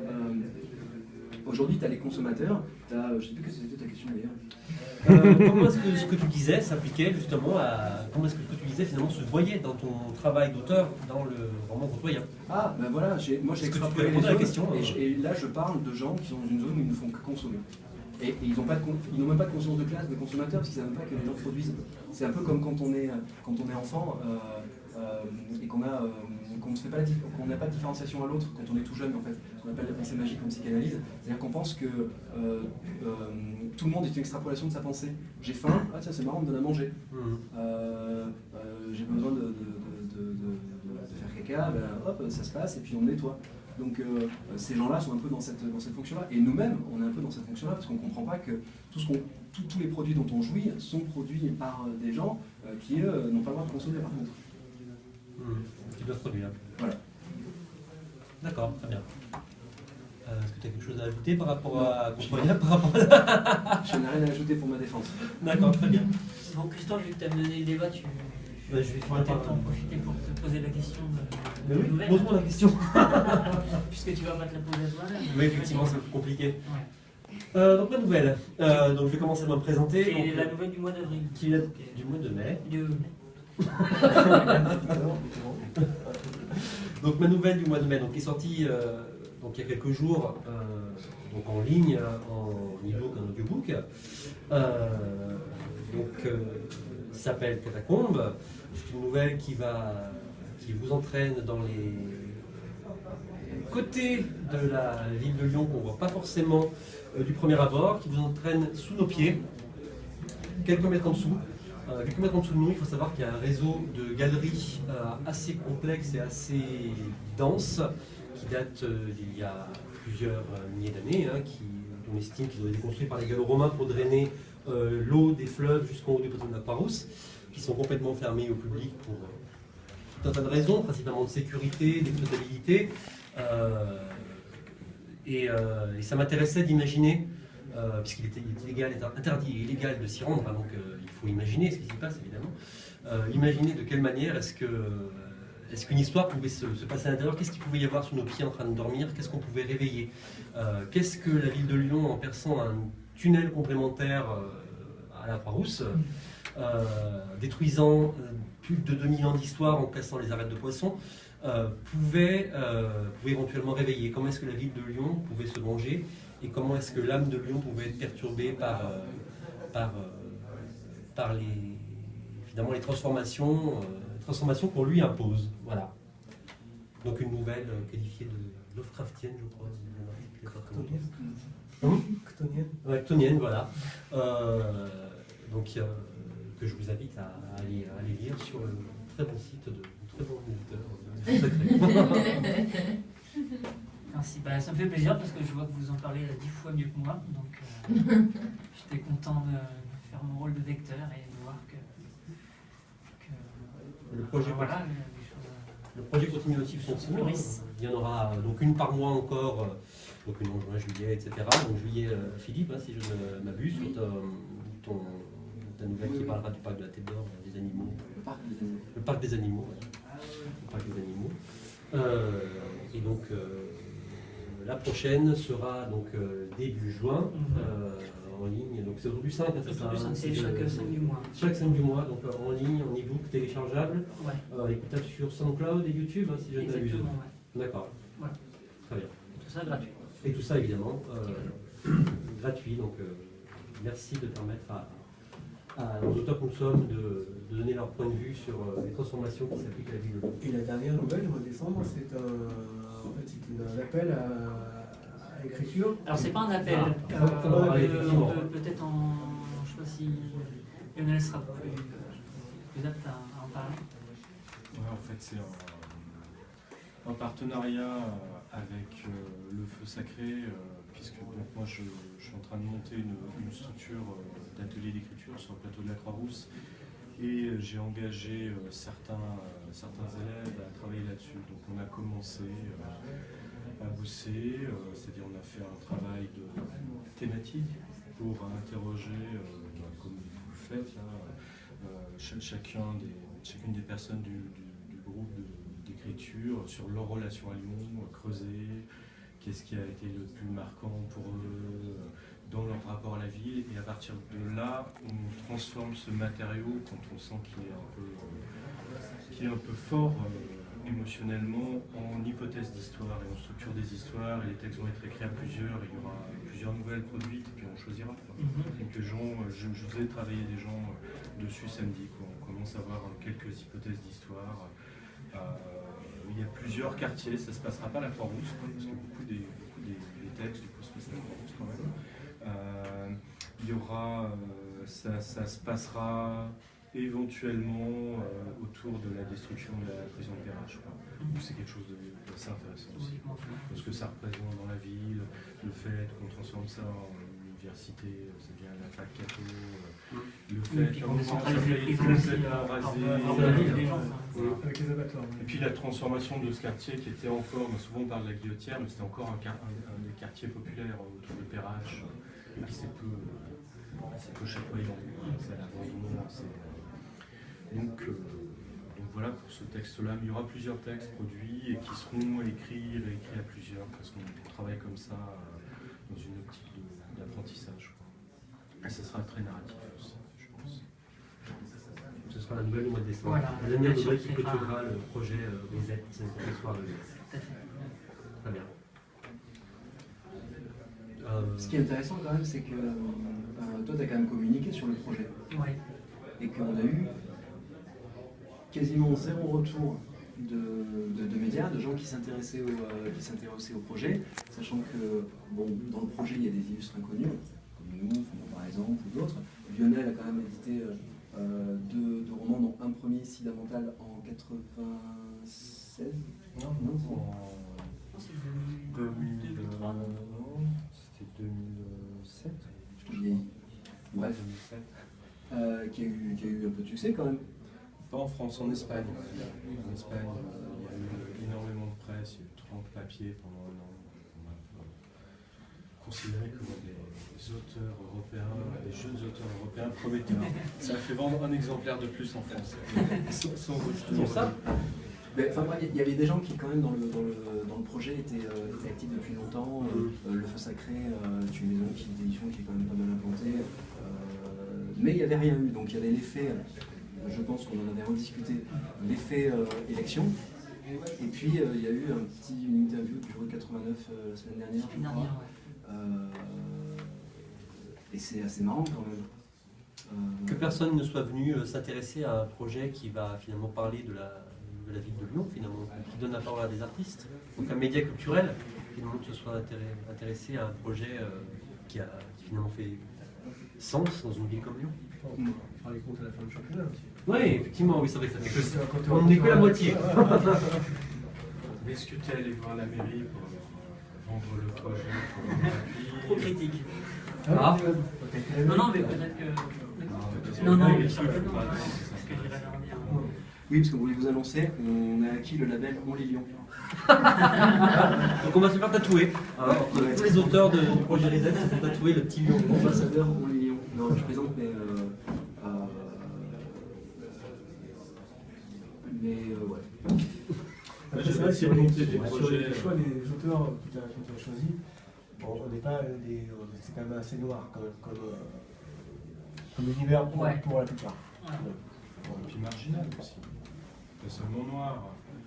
Speaker 2: aujourd'hui tu as les consommateurs, je ne sais plus que c'était ta question d'ailleurs.
Speaker 1: Comment est-ce que ce que tu disais s'appliquait justement à... Comment est-ce que ce que tu disais finalement se voyait dans ton travail d'auteur dans le roman Contrôleur?
Speaker 2: Ah ben voilà, moi j'ai extrapolé les zones, et là je parle de gens qui sont dans une zone où ils ne font que consommer. Et ils n'ont même pas de conscience de classe, de consommateur, parce qu'ils ne savent même pas que les gens produisent. C'est un peu comme quand on est enfant et qu'on n'a pas de différenciation à l'autre quand on est tout jeune, en fait. Ce qu'on appelle la pensée magique en psychanalyse. C'est-à-dire qu'on pense que tout le monde est une extrapolation de sa pensée. J'ai faim, ah tiens c'est marrant, on me donne à manger. J'ai besoin de faire caca, ben, hop, ça se passe et puis on nettoie. Donc ces gens-là sont un peu dans cette fonction-là. Et nous-mêmes, on est un peu dans cette fonction-là parce qu'on ne comprend pas que tous les produits dont on jouit sont produits par des gens qui, eux, n'ont pas le droit de consommer par contre.
Speaker 1: Qui doivent produire.
Speaker 2: Voilà.
Speaker 1: D'accord, très bien. Est-ce que tu as quelque chose à ajouter par rapport à Contrôleur
Speaker 2: Je n'ai rien à ajouter pour ma défense.
Speaker 1: D'accord, très bien.
Speaker 3: Bon, Christophe, vu que tu as mené le débat,
Speaker 1: Je vais
Speaker 3: peut-être en profiter pour te poser la question de la nouvelle.
Speaker 1: Pose-moi la question.
Speaker 3: Puisque tu vas pas te la poser à toi-même.
Speaker 1: Oui, effectivement, c'est compliqué.
Speaker 3: Ouais.
Speaker 1: Donc, ma nouvelle. Donc, je vais commencer par me présenter.
Speaker 3: C'est
Speaker 1: Donc,
Speaker 3: la nouvelle du mois d'avril.
Speaker 1: Qui est du mois de mai. Donc, ma nouvelle du mois de mai, donc, qui est sortie donc, il y a quelques jours, donc en ligne, en e-book, en audiobook. donc, s'appelle Catacombes. C'est une nouvelle qui vous entraîne dans les côtés de la ville de Lyon qu'on ne voit pas forcément du premier abord, qui vous entraîne sous nos pieds, quelques mètres en dessous. Quelques mètres en dessous de nous, il faut savoir qu'il y a un réseau de galeries assez complexe et assez dense qui date d'il y a plusieurs milliers d'années, hein, on estime qu'ils ont été construits par les Gallo-Romains pour drainer l'eau des fleuves jusqu'en haut du plateau de la Croix-Rousse, qui sont complètement fermés au public pour tout un tas de raisons, principalement de sécurité, d'exploitabilité. Et ça m'intéressait d'imaginer, puisqu'il est interdit et illégal de s'y rendre, hein, donc il faut imaginer ce qui s'y passe évidemment, imaginer de quelle manière est-ce qu'une histoire pouvait se passer à l'intérieur, qu'est-ce qu'il pouvait y avoir sous nos pieds en train de dormir, qu'est-ce qu'on pouvait réveiller, qu'est-ce que la ville de Lyon, en perçant un tunnel complémentaire à la Croix-Rousse, détruisant plus de 2000 ans d'histoire en cassant les arêtes de poissons, pouvait éventuellement réveiller. Comment est-ce que la ville de Lyon pouvait se venger et comment est-ce que l'âme de Lyon pouvait être perturbée par les transformations qu'on lui impose. Voilà. Donc une nouvelle qualifiée de Lovecraftienne, je crois.
Speaker 4: Ctonienne.
Speaker 1: Ouais, ctonienne, voilà. Donc que je vous invite à aller lire sur le très bon site de très bon éditeur sacré.
Speaker 3: Merci. Bah, ça me fait plaisir parce que je vois que vous en parlez 10 fois mieux que moi. Donc j'étais content de faire mon rôle de vecteur et de voir que
Speaker 1: le projet,
Speaker 3: voilà,
Speaker 1: le projet continue aussi son cours. Il y en aura donc une par mois encore, donc une en juin, juillet, etc. Donc juillet, Philippe, hein, si je ne m'abuse, sur ta nouvelle qui parlera du parc de la Tête d'Or, des animaux. Le parc des animaux. Voilà. Le parc des animaux. Et donc la prochaine sera donc début juin en ligne. Donc c'est autour du 5, hein, c'est ça,
Speaker 3: c'est chaque 5 du mois.
Speaker 1: Chaque 5 du mois, donc en ligne, en e-book téléchargeable,
Speaker 3: Ouais.
Speaker 1: écoutable sur SoundCloud et YouTube, hein, si je ne m'abuse.
Speaker 3: Exactement, ouais.
Speaker 1: D'accord.
Speaker 3: Voilà.
Speaker 1: Très bien.
Speaker 3: Tout ça gratuit.
Speaker 1: Et tout ça évidemment gratuit. Donc merci de permettre à nos auteurs que nous sommes de donner leur point de vue sur les transformations qui s'appliquent à la ville de Lyon.
Speaker 4: Et la dernière nouvelle, au mois de décembre, c'est un appel à écriture.
Speaker 3: Alors c'est pas un appel. Peut-être je sais pas si Lionel sera plus apte à en parler.
Speaker 5: Ouais, en fait, c'est un partenariat avec le Feu Sacré, puisque donc, moi je suis en train de monter une structure d'atelier d'écriture sur le plateau de la Croix-Rousse et j'ai engagé certains élèves à travailler là-dessus. Donc on a commencé à bosser, c'est-à-dire on a fait un travail de thématique pour interroger, comme vous le faites là, chacune des personnes du groupe d'écriture sur leur relation à Lyon, creuser qu'est-ce qui a été le plus marquant pour eux dans leur rapport à la ville, et à partir de là on transforme ce matériau quand on sent qu'il est un peu fort émotionnellement en hypothèse d'histoire et en structure des histoires, et les textes vont être écrits à plusieurs, il y aura plusieurs nouvelles produites et puis on choisira. Donc les gens, je vous ai travaillé des gens dessus samedi, quoi. On commence à avoir quelques hypothèses d'histoire. Il y a plusieurs quartiers, ça ne se passera pas à la Croix-Rousse, parce que beaucoup des textes du coup se passent à la Croix-Rousse quand même. Il y aura, ça se passera éventuellement autour de la destruction de la prison de Perrache. C'est quelque chose d'assez intéressant aussi, parce que ça représente dans la ville, le fait qu'on transforme ça en université, ça devient la fac Cato, le fait
Speaker 3: qu'on décentralise
Speaker 5: rasé,
Speaker 3: les prisons
Speaker 4: Avec les abattoirs.
Speaker 5: et puis la transformation de ce quartier qui était encore, souvent on parle de la Guillotière, mais c'était encore un des quartiers populaires autour de Perrache, qui s'est peu chatoyé dans c'est à l'abandon. Donc voilà pour ce texte-là, mais il y aura plusieurs textes produits et qui seront écrits, réécrits à plusieurs, parce qu'on travaille comme ça dans une optique d'apprentissage. Et ça sera très narratif aussi, je pense.
Speaker 1: Ce sera la nouvelle au mois de décembre.
Speaker 3: Voilà.
Speaker 1: La dernière nouvelle qui clôturera le projet Rosette, c'est ce soir. Très bien.
Speaker 2: Ce qui est intéressant quand même, c'est que toi, tu as quand même communiqué sur le projet.
Speaker 3: Ouais.
Speaker 2: Et qu'on a eu quasiment zéro retour de médias, de gens qui s'intéressaient au projet, sachant que bon, dans le projet, il y a des illustres inconnus, comme nous, par exemple, ou d'autres. Lionel a quand même édité deux romans, dont un premier, Sida Mental, en 96. Non,
Speaker 3: C'est
Speaker 5: 2003. C'était 2007.
Speaker 2: Je vieillis. Bref,
Speaker 5: 2007.
Speaker 2: qui a eu un peu de succès quand même.
Speaker 5: Pas en France, en Espagne. En Espagne, il y a eu énormément de presse, il y a eu 30 papiers pendant un an. On a considéré comme des auteurs européens, des jeunes auteurs européens prometteurs. Ça a fait vendre un exemplaire de plus en France. Sans
Speaker 1: Pour ça.
Speaker 2: Mais, enfin, il y avait des gens qui, quand même, dans le projet, étaient actifs depuis longtemps. Le Feu Sacré, c'est une maison d'édition qui est quand même pas mal implantée. Mais il n'y avait rien eu. Donc il y avait l'effet, je pense qu'on en avait rediscuté, l'effet élection. Et puis il y a eu une interview du Bureau 89 la semaine dernière, je crois. Et c'est assez marrant quand même.
Speaker 1: Que personne ne soit venu s'intéresser à un projet qui va finalement parler de la ville de Lyon, finalement, qui donne la parole à des artistes. Donc un média culturel, finalement, que ce soit intéressé à un projet qui finalement fait sens dans une ville comme Lyon.
Speaker 4: On fera les comptes à la fin du championnat aussi.
Speaker 1: Oui, effectivement, oui, c'est vrai que ça fait que on n'est que la moitié.
Speaker 5: Est-ce que tu es allé voir la mairie pour vendre le projet
Speaker 3: Trop critique.
Speaker 1: Ah.
Speaker 3: Non, mais peut-être que. Non, mais certainement. C'est ce que j'irais leur dire.
Speaker 2: Oui, parce que vous voulez vous annoncer, on a acquis le label On les Lions.
Speaker 1: Donc on va se faire tatouer. Hein, tous les auteurs du projet Reset se font tatouer le petit lion.
Speaker 2: Ambassadeur On les Lions. Non, je plaisante, mais ouais.
Speaker 4: Après, c'est vrai que sur les choix des auteurs que tu as choisis, on n'est pas c'est quand même assez noir comme univers pour la plupart.
Speaker 3: Ouais.
Speaker 5: Et puis marginal aussi. Pas seulement noir.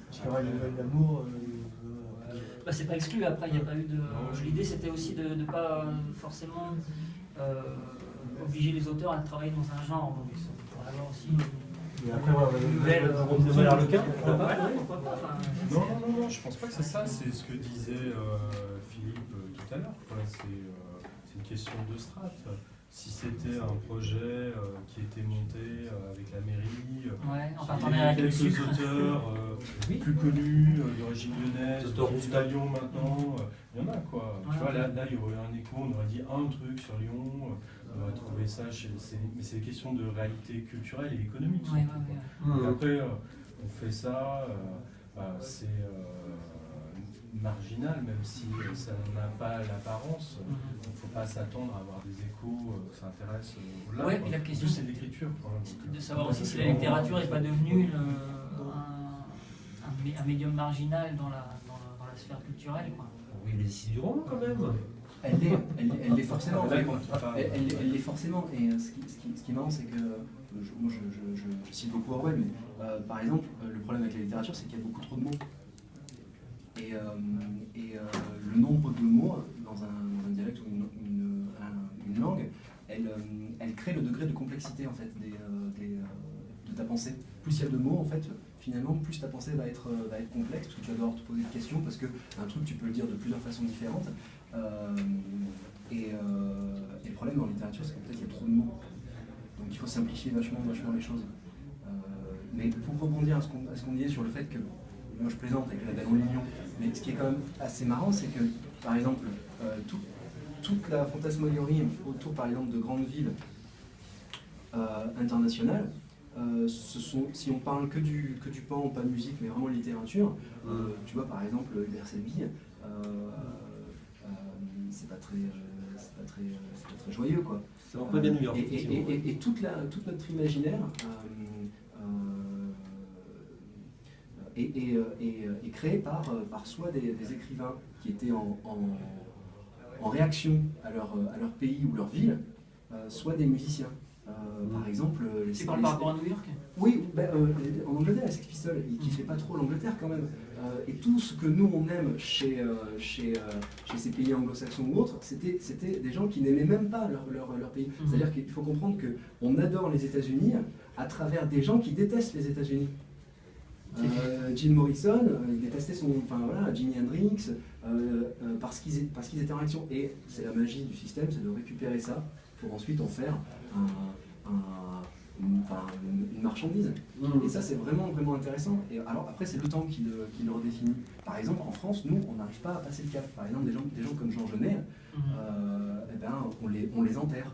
Speaker 4: Parce qu'il y aura l'amour.
Speaker 3: Bah, c'est pas exclu, après il n'y a pas eu de. L'idée c'était aussi de ne pas forcément obliger les auteurs à travailler dans un genre. Donc on pourrait avoir aussi
Speaker 4: Mais après, voilà,
Speaker 3: une nouvelle.
Speaker 1: On devrait l'Arlequin.
Speaker 3: Pourquoi pas. Enfin,
Speaker 5: Non, je pense pas que c'est ça. C'est ce que disait Philippe tout à l'heure. C'est une question de strate. Si c'était un projet qui était monté avec la mairie,
Speaker 3: ouais, en
Speaker 5: qui
Speaker 3: partenariat avec le
Speaker 5: quelques
Speaker 3: sucre.
Speaker 5: auteurs plus connus d'origine lyonnaise, de Lyon maintenant, il y en a quoi.
Speaker 3: Ouais,
Speaker 5: Tu vois,
Speaker 3: ouais.
Speaker 5: là, il y aurait un écho, on aurait dit un truc sur Lyon, on aurait trouvé ça, mais c'est des questions de réalité culturelle et économique.
Speaker 3: Ouais,
Speaker 5: surtout. Et après, on fait ça, c'est marginal, même si ça n'a pas l'apparence. Il ne faut pas s'attendre à avoir des échos que ça intéresse au-delà.
Speaker 3: Ouais, puis la question,
Speaker 5: c'est de l'écriture.
Speaker 3: de savoir aussi si la littérature n'est pas devenue un médium marginal dans la sphère culturelle. Quoi.
Speaker 1: Oui, les 6 du roman quand même.
Speaker 2: Elle l'est forcément. Elle l'est forcément. Et ce qui est marrant, c'est que moi, je cite beaucoup Orwell, mais par exemple, le problème avec la littérature, c'est qu'il y a beaucoup trop de mots. Et le nombre de mots dans un dialecte ou une langue, elle crée le degré de complexité en fait de ta pensée. Plus il y a de mots, en fait, finalement, plus ta pensée va être complexe, parce que tu vas devoir te poser des questions, parce qu'un truc, tu peux le dire de plusieurs façons différentes. Et le problème dans la littérature, c'est qu'en fait, il y a trop de mots. Donc il faut simplifier vachement les choses. Mais pour rebondir à ce qu'on disait sur le fait que, moi je plaisante avec la belle en Lyon, mais ce qui est quand même assez marrant, c'est que, par exemple, toute la fantasmagorie autour, par exemple, de grandes villes internationales, si on parle que du pan, pas de musique, mais vraiment littérature, tu vois, par exemple, Hubert Selby, c'est pas très joyeux, quoi.
Speaker 1: Ça va pas bien New York.
Speaker 2: Et toute notre imaginaire est créé par soit des écrivains qui étaient en réaction à leur pays ou leur ville, soit des musiciens. Par exemple,
Speaker 3: Tu parles par rapport à New York?
Speaker 2: Oui, en Angleterre, les Sex Pistols, qui ne fait pas trop l'Angleterre quand même. Et tout ce que nous on aime chez ces pays anglo-saxons ou autres, c'était des gens qui n'aimaient même pas leur pays. C'est-à-dire qu'il faut comprendre qu'on adore les États-Unis à travers des gens qui détestent les États-Unis. Jim Morrison, il détestait Jimi Hendrix, parce qu'ils étaient en action. Et c'est la magie du système, c'est de récupérer ça pour ensuite en faire une marchandise. Et ça, c'est vraiment, vraiment intéressant. Et alors, après, c'est le temps qui le redéfinit. Par exemple, en France, nous, on n'arrive pas à passer le cap. Par exemple, des gens comme Jean Genet, on les enterre.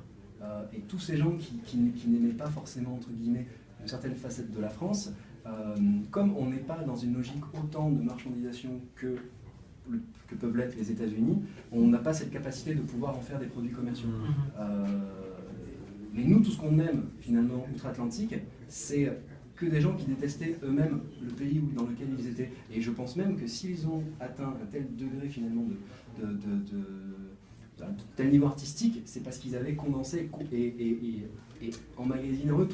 Speaker 2: Et tous ces gens qui n'aimaient pas forcément, entre guillemets, une certaine facette de la France, comme on n'est pas dans une logique autant de marchandisation que peuvent l'être les États-Unis, on n'a pas cette capacité de pouvoir en faire des produits commerciaux. Mais nous, tout ce qu'on aime, finalement, outre-Atlantique, c'est que des gens qui détestaient eux-mêmes le pays dans lequel ils étaient. Et je pense même que s'ils ont atteint un tel degré, finalement, d'un tel niveau artistique, c'est parce qu'ils avaient condensé et emmagasiné en eux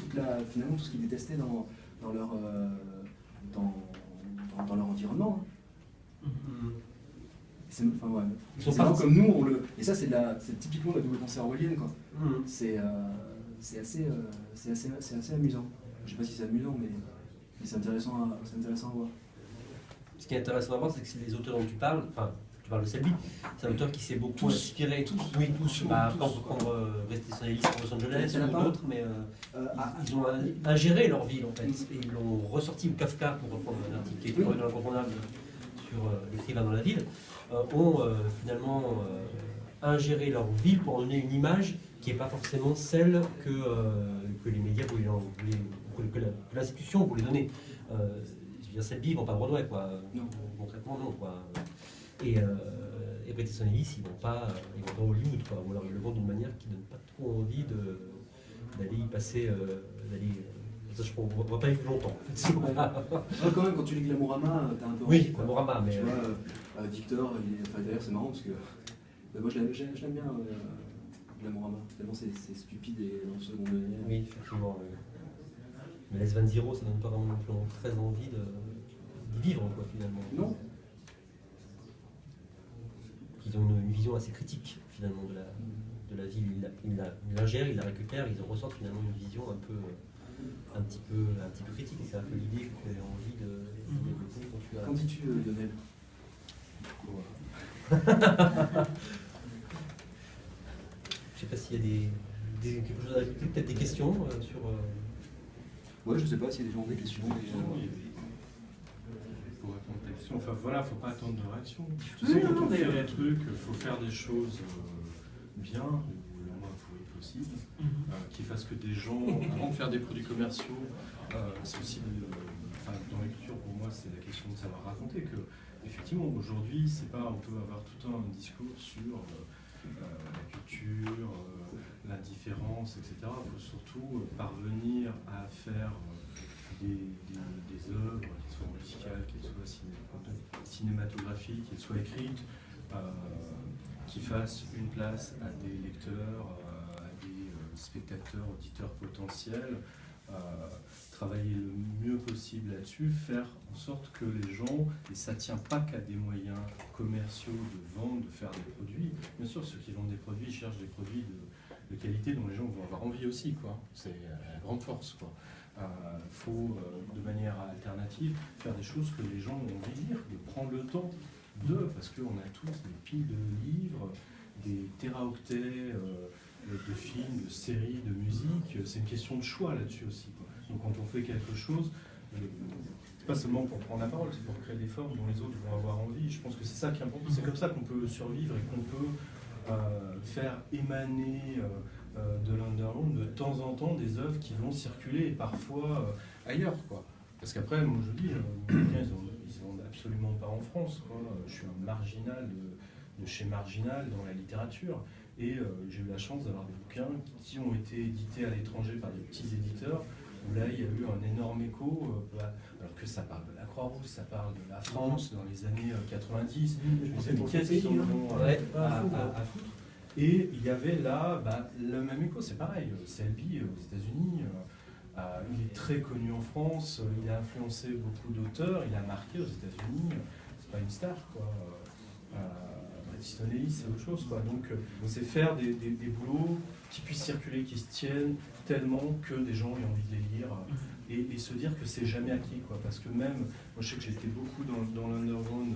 Speaker 2: finalement tout ce qu'ils détestaient dans leur environnement. C'est vraiment comme nous, et ça c'est typiquement la double pensée orwellienne, quoi. C'est assez amusant. Je sais pas si c'est amusant, mais c'est intéressant à voir.
Speaker 1: Ce qui est intéressant à voir, c'est que les auteurs dont tu parles, tu parles de Selby, c'est un auteur qui s'est beaucoup inspiré. Tous. On peut prendre Preston Ellis pour Los Angeles ou d'autres, mais ils ont ingéré leur ville en fait. Et ils l'ont ressorti, ou Kafka, pour reprendre un article qui était paru dans l'Incontournable sur l'écrivain dans la ville, ont finalement ingéré leur ville pour en donner une image qui n'est pas forcément celle que les médias que l'institution voulait donner. Je veux dire, Selby, ils ne vont pas Broadway, quoi. Concrètement, non, quoi. Et Preston Ellis, ils vont pas à Hollywood, quoi. Ou alors ils le vendent d'une manière qui ne donne pas trop envie d'aller y passer. Ça, je ne va pas y vivre longtemps.
Speaker 2: Quand même, quand tu lis Glamorama, t'as un peu.
Speaker 1: Oui, Glamorama, mais.
Speaker 2: Tu vois, Victor, d'ailleurs, c'est marrant parce que. Moi, je l'aime bien, Glamorama. Tellement c'est stupide et dans le second degré.
Speaker 1: Oui, effectivement. Mais Les 20 ça donne pas vraiment très envie d'y vivre, quoi, finalement.
Speaker 2: Non.
Speaker 1: Ils ont une vision assez critique, finalement, de la ville. Ils l'ingèrent, ils la récupèrent, ils en ressortent finalement une vision un petit peu critique. C'est un peu l'idée que tu as envie de développer.
Speaker 2: Qu'en dis-tu, Lionel?
Speaker 1: Je sais pas s'il y a quelque chose à ajouter, peut-être des questions sur...
Speaker 2: Ouais, je sais pas s'il y a des gens qui ont des questions.
Speaker 5: Pour répondre à ta question, faut pas attendre de réaction. Tu sais, quand on fait des trucs, il faut faire des choses bien, ou le moins possible, qui fassent que des gens, avant de faire des produits commerciaux, c'est aussi, dans l'écriture, pour moi, c'est la question de savoir raconter que, effectivement, aujourd'hui, on peut avoir tout un discours sur la culture, l'indifférence, etc. Il faut surtout parvenir à faire des œuvres, qu'elles soient musicales, qu'elles soient cinématographiques, qu'elles soient écrites, qui fassent une place à des lecteurs, à des spectateurs, auditeurs potentiels, travailler le mieux possible là-dessus, faire en sorte que les gens, et ça ne tient pas qu'à des moyens commerciaux de vendre, de faire des produits. Bien sûr, ceux qui vendent des produits cherchent des produits de qualité dont les gens vont avoir envie aussi, quoi. C'est la grande force, quoi. Faut, de manière alternative, faire des choses que les gens ont envie de lire, de prendre le temps parce qu'on a tous des piles de livres, des téraoctets de films, de séries, de musique. C'est une question de choix là-dessus aussi, quoi. Donc quand on fait quelque chose, c'est pas seulement pour prendre la parole, c'est pour créer des formes dont les autres vont avoir envie. Je pense que c'est ça qui est important. C'est comme ça qu'on peut survivre et qu'on peut faire émaner de l'underground de temps en temps des œuvres qui vont circuler et parfois ailleurs, quoi. Parce qu'après, moi je dis, ils vendent absolument pas en France, quoi. Je suis un marginal de chez Marginal dans la littérature et j'ai eu la chance d'avoir des bouquins qui ont été édités à l'étranger par des petits éditeurs où là il y a eu un énorme écho, alors que ça parle de la Croix-Rouge, ça parle de la France dans les années 90. Je me disais, mais qu'est-ce qu'ils en ont à foutre? Et il y avait là le même écho, c'est pareil, Selby aux États-Unis, Il est très connu en France, il a influencé beaucoup d'auteurs, il a marqué aux États-Unis, c'est pas une star, quoi. Bret Easton Ellis, c'est autre chose, quoi. Donc, c'est faire des boulots qui puissent circuler, qui se tiennent tellement que des gens aient envie de les lire et se dire que c'est jamais acquis, quoi. Parce que même, moi je sais que j'étais beaucoup dans l'underground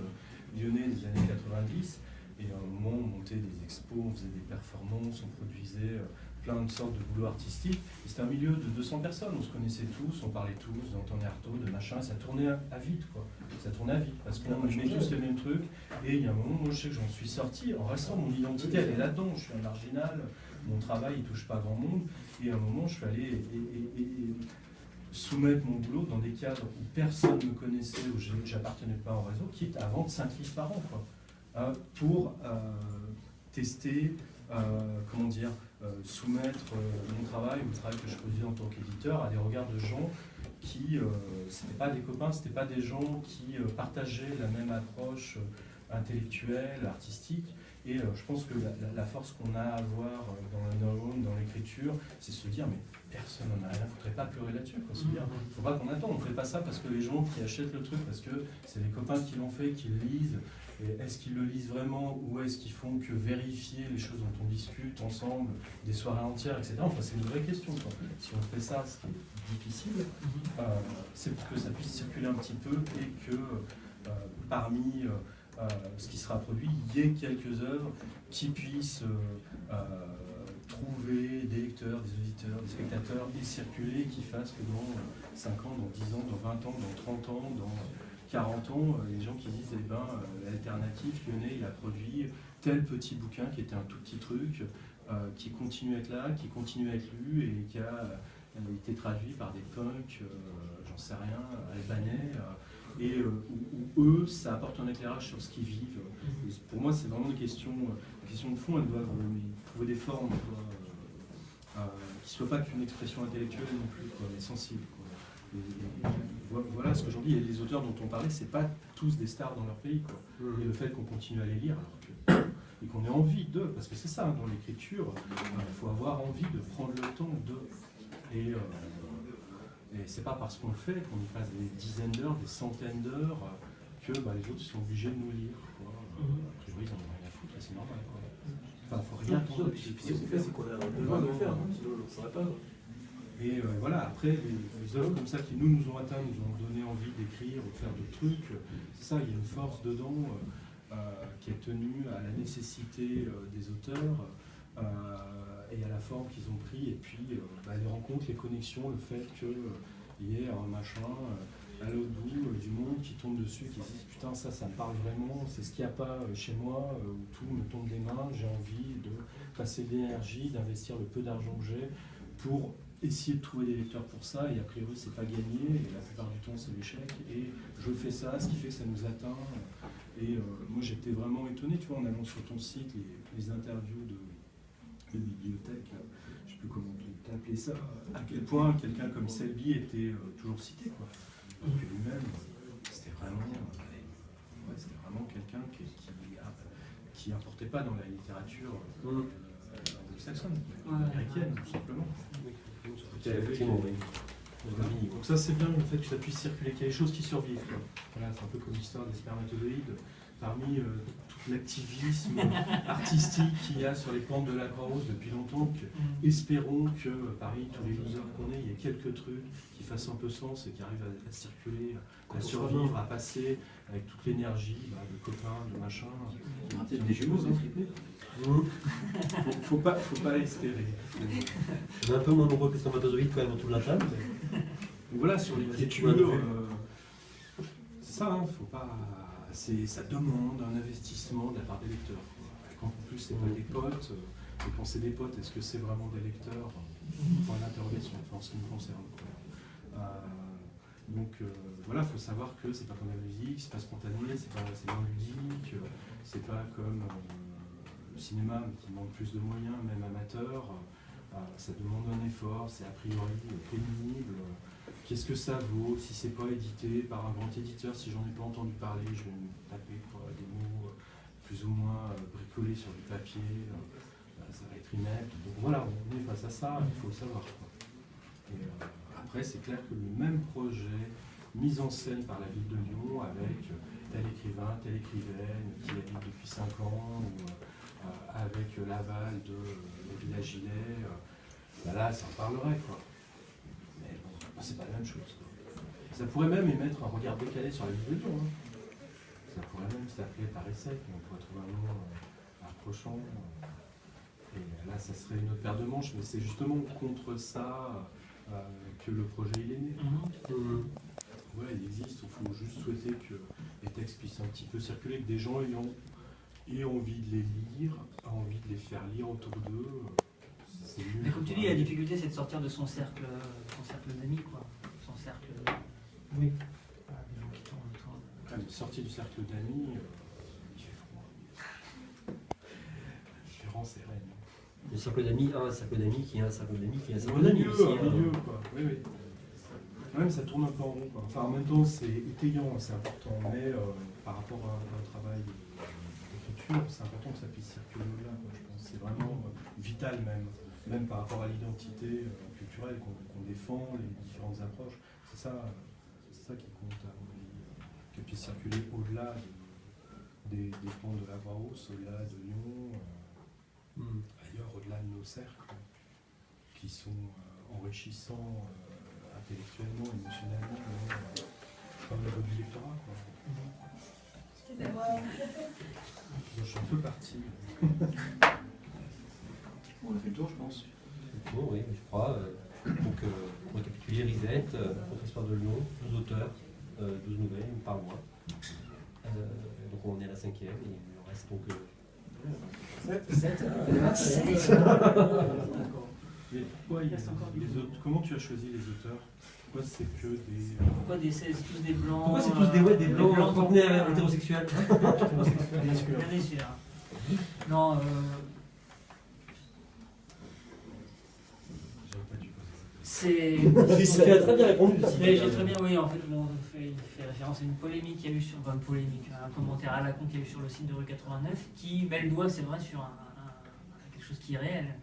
Speaker 5: lyonnais des années 90, et à un moment on montait des expos, on faisait des performances, on produisait plein de sortes de boulots artistiques. C'était un milieu de 200 personnes, on se connaissait tous, on parlait tous d'Antoine Artaud, de machin, et ça tournait à vite, quoi. Ça tournait à vite, parce qu'on aimait tous les mêmes trucs. Et il y a un moment, moi je sais que j'en suis sorti, en restant, mon identité elle est là-dedans, je suis un marginal, mon travail il touche pas grand monde, et à un moment je suis allé soumettre mon boulot dans des cadres où personne ne me connaissait, où j'appartenais pas au réseau, quitte à vendre 5 livres par an, quoi, pour tester, comment dire, soumettre mon travail ou le travail que je produisais en tant qu'éditeur à des regards de gens qui, c'était pas des copains, c'était pas des gens qui partageaient la même approche intellectuelle, artistique. Et je pense que la force qu'on a à avoir dans l'underground, dans l'écriture, c'est se dire mais personne n'en a rien, il ne faudrait pas pleurer là-dessus. Il ne faut pas qu'on attende, on ne fait pas ça parce que les gens qui achètent le truc, parce que c'est les copains qui l'ont fait, qui le lisent. Est-ce qu'ils le lisent vraiment ou est-ce qu'ils font que vérifier les choses dont on discute ensemble, des soirées entières, etc. Enfin, c'est une vraie question, quoi. Si on fait ça, ce qui est difficile, c'est pour que ça puisse circuler un petit peu et que parmi ce qui sera produit, il y ait quelques œuvres qui puissent trouver des lecteurs, des auditeurs, des spectateurs et circuler, qui fassent que dans 5 ans, dans 10 ans, dans 20 ans, dans 30 ans, dans 40 ans, les gens qui disent, eh ben, l'alternative, Lyonnais, il a produit tel petit bouquin qui était un tout petit truc, qui continue à être là, qui continue à être lu et qui a été traduit par des punks, j'en sais rien, albanais, et où eux, ça apporte un éclairage sur ce qu'ils vivent. Et pour moi, c'est vraiment une question de fond, elles doivent trouver des formes qui ne soient pas qu'une expression intellectuelle non plus, quoi, mais sensible. Quoi. Et voilà ce qu'aujourd'hui, les auteurs dont on parlait, c'est pas tous des stars dans leur pays. Quoi. Et le fait qu'on continue à les lire, et qu'on ait envie d'eux, parce que c'est ça, dans l'écriture, il faut avoir envie de prendre le temps d'eux. Et c'est pas parce qu'on le fait qu'on y passe des dizaines d'heures, des centaines d'heures, que les autres sont obligés de nous lire. Quoi. A priori, ils n'en ont rien à foutre, et c'est normal. Quoi. Enfin, il faut rien attendre.
Speaker 4: Si on fait, c'est qu'on a besoin de le faire, sinon on ne saurait pas.
Speaker 5: Et voilà, après, les œuvres comme ça qui nous ont atteints, nous ont donné envie d'écrire ou de faire d'autres trucs, c'est ça, il y a une force dedans qui est tenue à la nécessité des auteurs et à la forme qu'ils ont pris, et puis les rencontres, les connexions, le fait qu'il y ait un machin à l'autre bout du monde qui tombe dessus, qui se dit putain ça me parle vraiment, c'est ce qu'il n'y a pas chez moi, où tout me tombe des mains, j'ai envie de passer de l'énergie, d'investir le peu d'argent que j'ai pour essayer de trouver des lecteurs pour ça, et a priori c'est pas gagné, et la plupart du temps c'est l'échec, et je fais ça, ce qui fait que ça nous atteint, et moi j'étais vraiment étonné, tu vois, en allant sur ton site, les interviews de bibliothèque, je sais plus comment t'appelais ça, à quel point quelqu'un comme Selby était toujours cité, quoi. Donc lui-même, c'était vraiment quelqu'un qui n'importait pas dans la littérature anglo-saxonne, américaine, tout simplement. Donc ça c'est bien le fait que ça puisse circuler, qu'il y ait des choses qui survivent. Quoi. Voilà, c'est un peu comme l'histoire des spermatozoïdes. Parmi tout l'activisme artistique qu'il y a sur les pentes de la Croix-Rouge depuis longtemps, espérons que Paris, tous les losers qu'on est, il y ait quelques trucs qui fassent un peu sens et qui arrivent à circuler, à survivre, à passer avec toute l'énergie de copains, de machin.
Speaker 2: Peut-être des jumeaux,
Speaker 5: Faut pas espérer.
Speaker 1: On est un peu moins nombreux que les spermatozoïdes quand même autour de la table.
Speaker 5: Donc voilà, sur l'écriture, c'est ça, hein, faut pas. Ça demande un investissement de la part des lecteurs. Et quand en plus c'est pas des potes, et quand c'est des potes, est-ce que c'est vraiment des lecteurs? Point d'interrogation, enfin, en ce qui me concerne. Donc voilà, il faut savoir que c'est pas comme la musique, c'est pas spontané, c'est non ludique, c'est pas comme le cinéma qui demande plus de moyens, même amateur. Ça demande un effort, c'est a priori pénible. Qu'est-ce que ça vaut si c'est pas édité par un grand éditeur? Si j'en ai pas entendu parler, je vais me taper des mots plus ou moins bricolés sur du papier, ça va être inepte. Donc voilà, on est face à ça, il faut le savoir. Quoi. Et Après, c'est clair que le même projet, mis en scène par la ville de Lyon, avec tel écrivain, telle écrivaine qui habite depuis 5 ans, ou avec l'aval de Villa Gilet, là, ça en parlerait, quoi. Mais bon, c'est pas la même chose, quoi. Ça pourrait même émettre un regard décalé sur la ville de Lyon. Hein. Ça pourrait même s'appeler Paris 7, mais on pourrait trouver un nom approchant. Et là, ça serait une autre paire de manches, mais c'est justement contre ça que le projet il est né. Ouais, il existe, il faut juste souhaiter que les textes puissent un petit peu circuler, que des gens aient envie de les lire, aient envie de les faire lire autour d'eux.
Speaker 3: Mais comme tu dis, la difficulté c'est de sortir de son cercle d'amis, quoi. Son cercle.
Speaker 1: Oui.
Speaker 3: Voilà, des gens qui tournent autour.
Speaker 5: Ah, mais sortir du cercle d'amis, il fait froid. La différence est réelle.
Speaker 1: Le cercle d'amis, un cercle d'amis qui est un cercle d'amis qui est un cercle
Speaker 5: Au
Speaker 1: d'amis
Speaker 5: milieu,
Speaker 1: aussi.
Speaker 5: au milieu, quoi. Oui, oui. Même ça tourne un peu en rond, quoi. Enfin, en même temps, c'est étayant, c'est important, mais par rapport à un travail d'écriture, c'est important que ça puisse circuler au-delà, quoi, je pense. C'est vraiment vital, même par rapport à l'identité culturelle qu'on défend, les différentes approches. C'est ça qui compte, à mon avis, qu'elle puisse circuler au-delà des ponts de la Brousse, au-delà de Lyon, ailleurs, au-delà de nos cercles, qui sont enrichissants intellectuellement, émotionnellement, comme le vote du lectorat, quoi. Je suis un peu parti.
Speaker 2: On a fait le tour, je pense.
Speaker 1: Bon, oui, je crois. Donc, pour récapituler, Risette, professeur de Lyon, 12 auteurs, 12 nouvelles, une par mois. Donc, on est à la 5e et il en reste donc.
Speaker 2: 7.
Speaker 5: Mais pourquoi les autres, comment tu as choisi les auteurs? Pourquoi c'est que des.
Speaker 3: Pourquoi c'est tous des blancs?
Speaker 1: Pourquoi c'est tous des blancs trentenaires hétérosexuels?
Speaker 3: Bien sûr. Non,
Speaker 5: J'aurais pas dû poser
Speaker 3: c'est.
Speaker 1: Tu as très bien répondu.
Speaker 3: Mais j'ai très bien, oui, en fait, bon, il fait référence à une polémique qu'il y a eu sur. Enfin, une polémique, un commentaire à la con qu'il y a eu sur le site de Rue 89 qui met le doigt, c'est vrai, sur quelque chose qui est réel,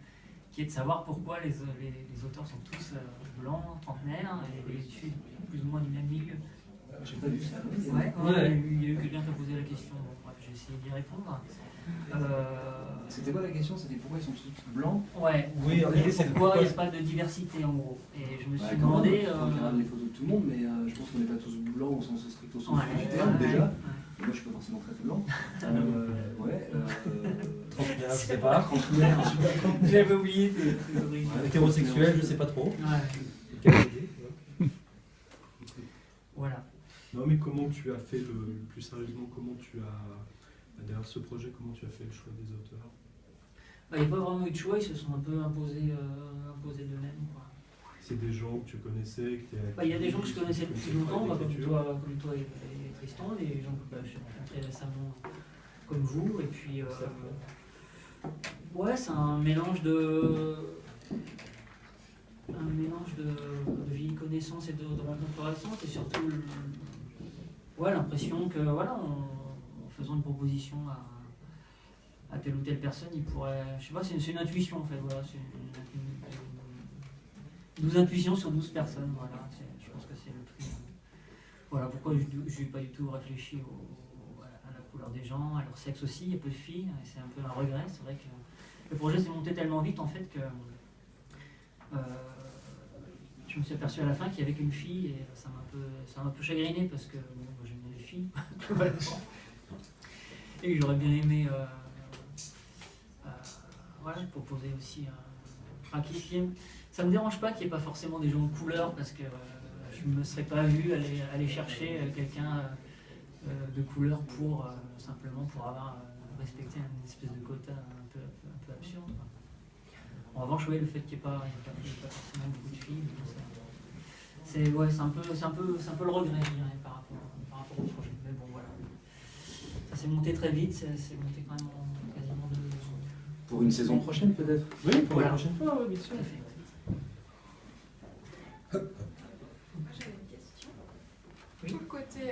Speaker 3: qui est de savoir pourquoi les auteurs sont tous blancs, trentenaires, et issus plus ou moins du même milieu.
Speaker 2: J'ai pas vu ça.
Speaker 3: Ouais. Il y a eu quelqu'un qui a posé la question, bon, bref, j'ai essayé d'y répondre.
Speaker 2: C'était quoi la question? C'était pourquoi ils sont tous blancs?
Speaker 3: Ouais,
Speaker 1: Oui, l'idée c'est
Speaker 3: pourquoi il n'y a pas de diversité en gros. Et je me suis demandé.
Speaker 2: On regarde les photos de tout le monde, mais je pense qu'on n'est pas tous blancs au sens stricto sensu du
Speaker 3: Ouais,
Speaker 2: terme, déjà.
Speaker 3: ouais.
Speaker 2: Moi, je suis pas forcément très blanc.
Speaker 1: Trentenaire, je sais pas.
Speaker 2: Trentenaire, super blanc.
Speaker 3: J'avais oublié.
Speaker 1: Hétérosexuel, je sais pas trop.
Speaker 3: Ouais. Voilà.
Speaker 5: Non, mais comment tu as fait plus sérieusement, comment tu as, derrière ce projet, comment tu as fait le choix des auteurs?
Speaker 3: Il n'y a pas vraiment eu de choix, ils se sont un peu imposés d'eux-mêmes.
Speaker 5: C'est des gens que tu connaissais, que tu as.
Speaker 3: Il y a des gens que je connaissais depuis longtemps, comme toi et Tristan, des gens que j'ai rencontrés récemment comme vous, et puis ouais, c'est un mélange de vieilles connaissances et de rencontres récentes, et surtout l'impression que voilà, en faisant une proposition à telle ou telle personne, il pourrait, je sais pas, c'est une intuition en fait, voilà, c'est 12 intuitions sur 12 personnes, voilà, je pense que c'est le plus. Voilà pourquoi je n'ai pas du tout réfléchi à la couleur des gens, à leur sexe aussi, il y a peu de filles, et c'est un peu un regret, c'est vrai que le projet s'est monté tellement vite en fait que je me suis aperçu à la fin qu'il n'y avait qu'une fille, et ça m'a un peu chagriné parce que bon, moi j'aime bien les filles, et j'aurais bien aimé proposer aussi ça me dérange pas qu'il n'y ait pas forcément des gens de couleur, parce que je ne me serais pas vu aller chercher quelqu'un de couleur simplement pour avoir respecté une espèce de quota un peu absurde. En revanche, oui, le fait qu'il n'y ait pas forcément beaucoup de filles, c'est un peu le regret, je dirais, par rapport au projet. Mais bon, voilà. Ça s'est monté très vite, c'est monté quand même quasiment
Speaker 2: Pour une saison prochaine, peut-être?
Speaker 5: Oui, pour la prochaine fois, oui, bien sûr.
Speaker 3: Tout à fait.
Speaker 6: J'avais une question.
Speaker 3: Oui.
Speaker 6: Tout le côté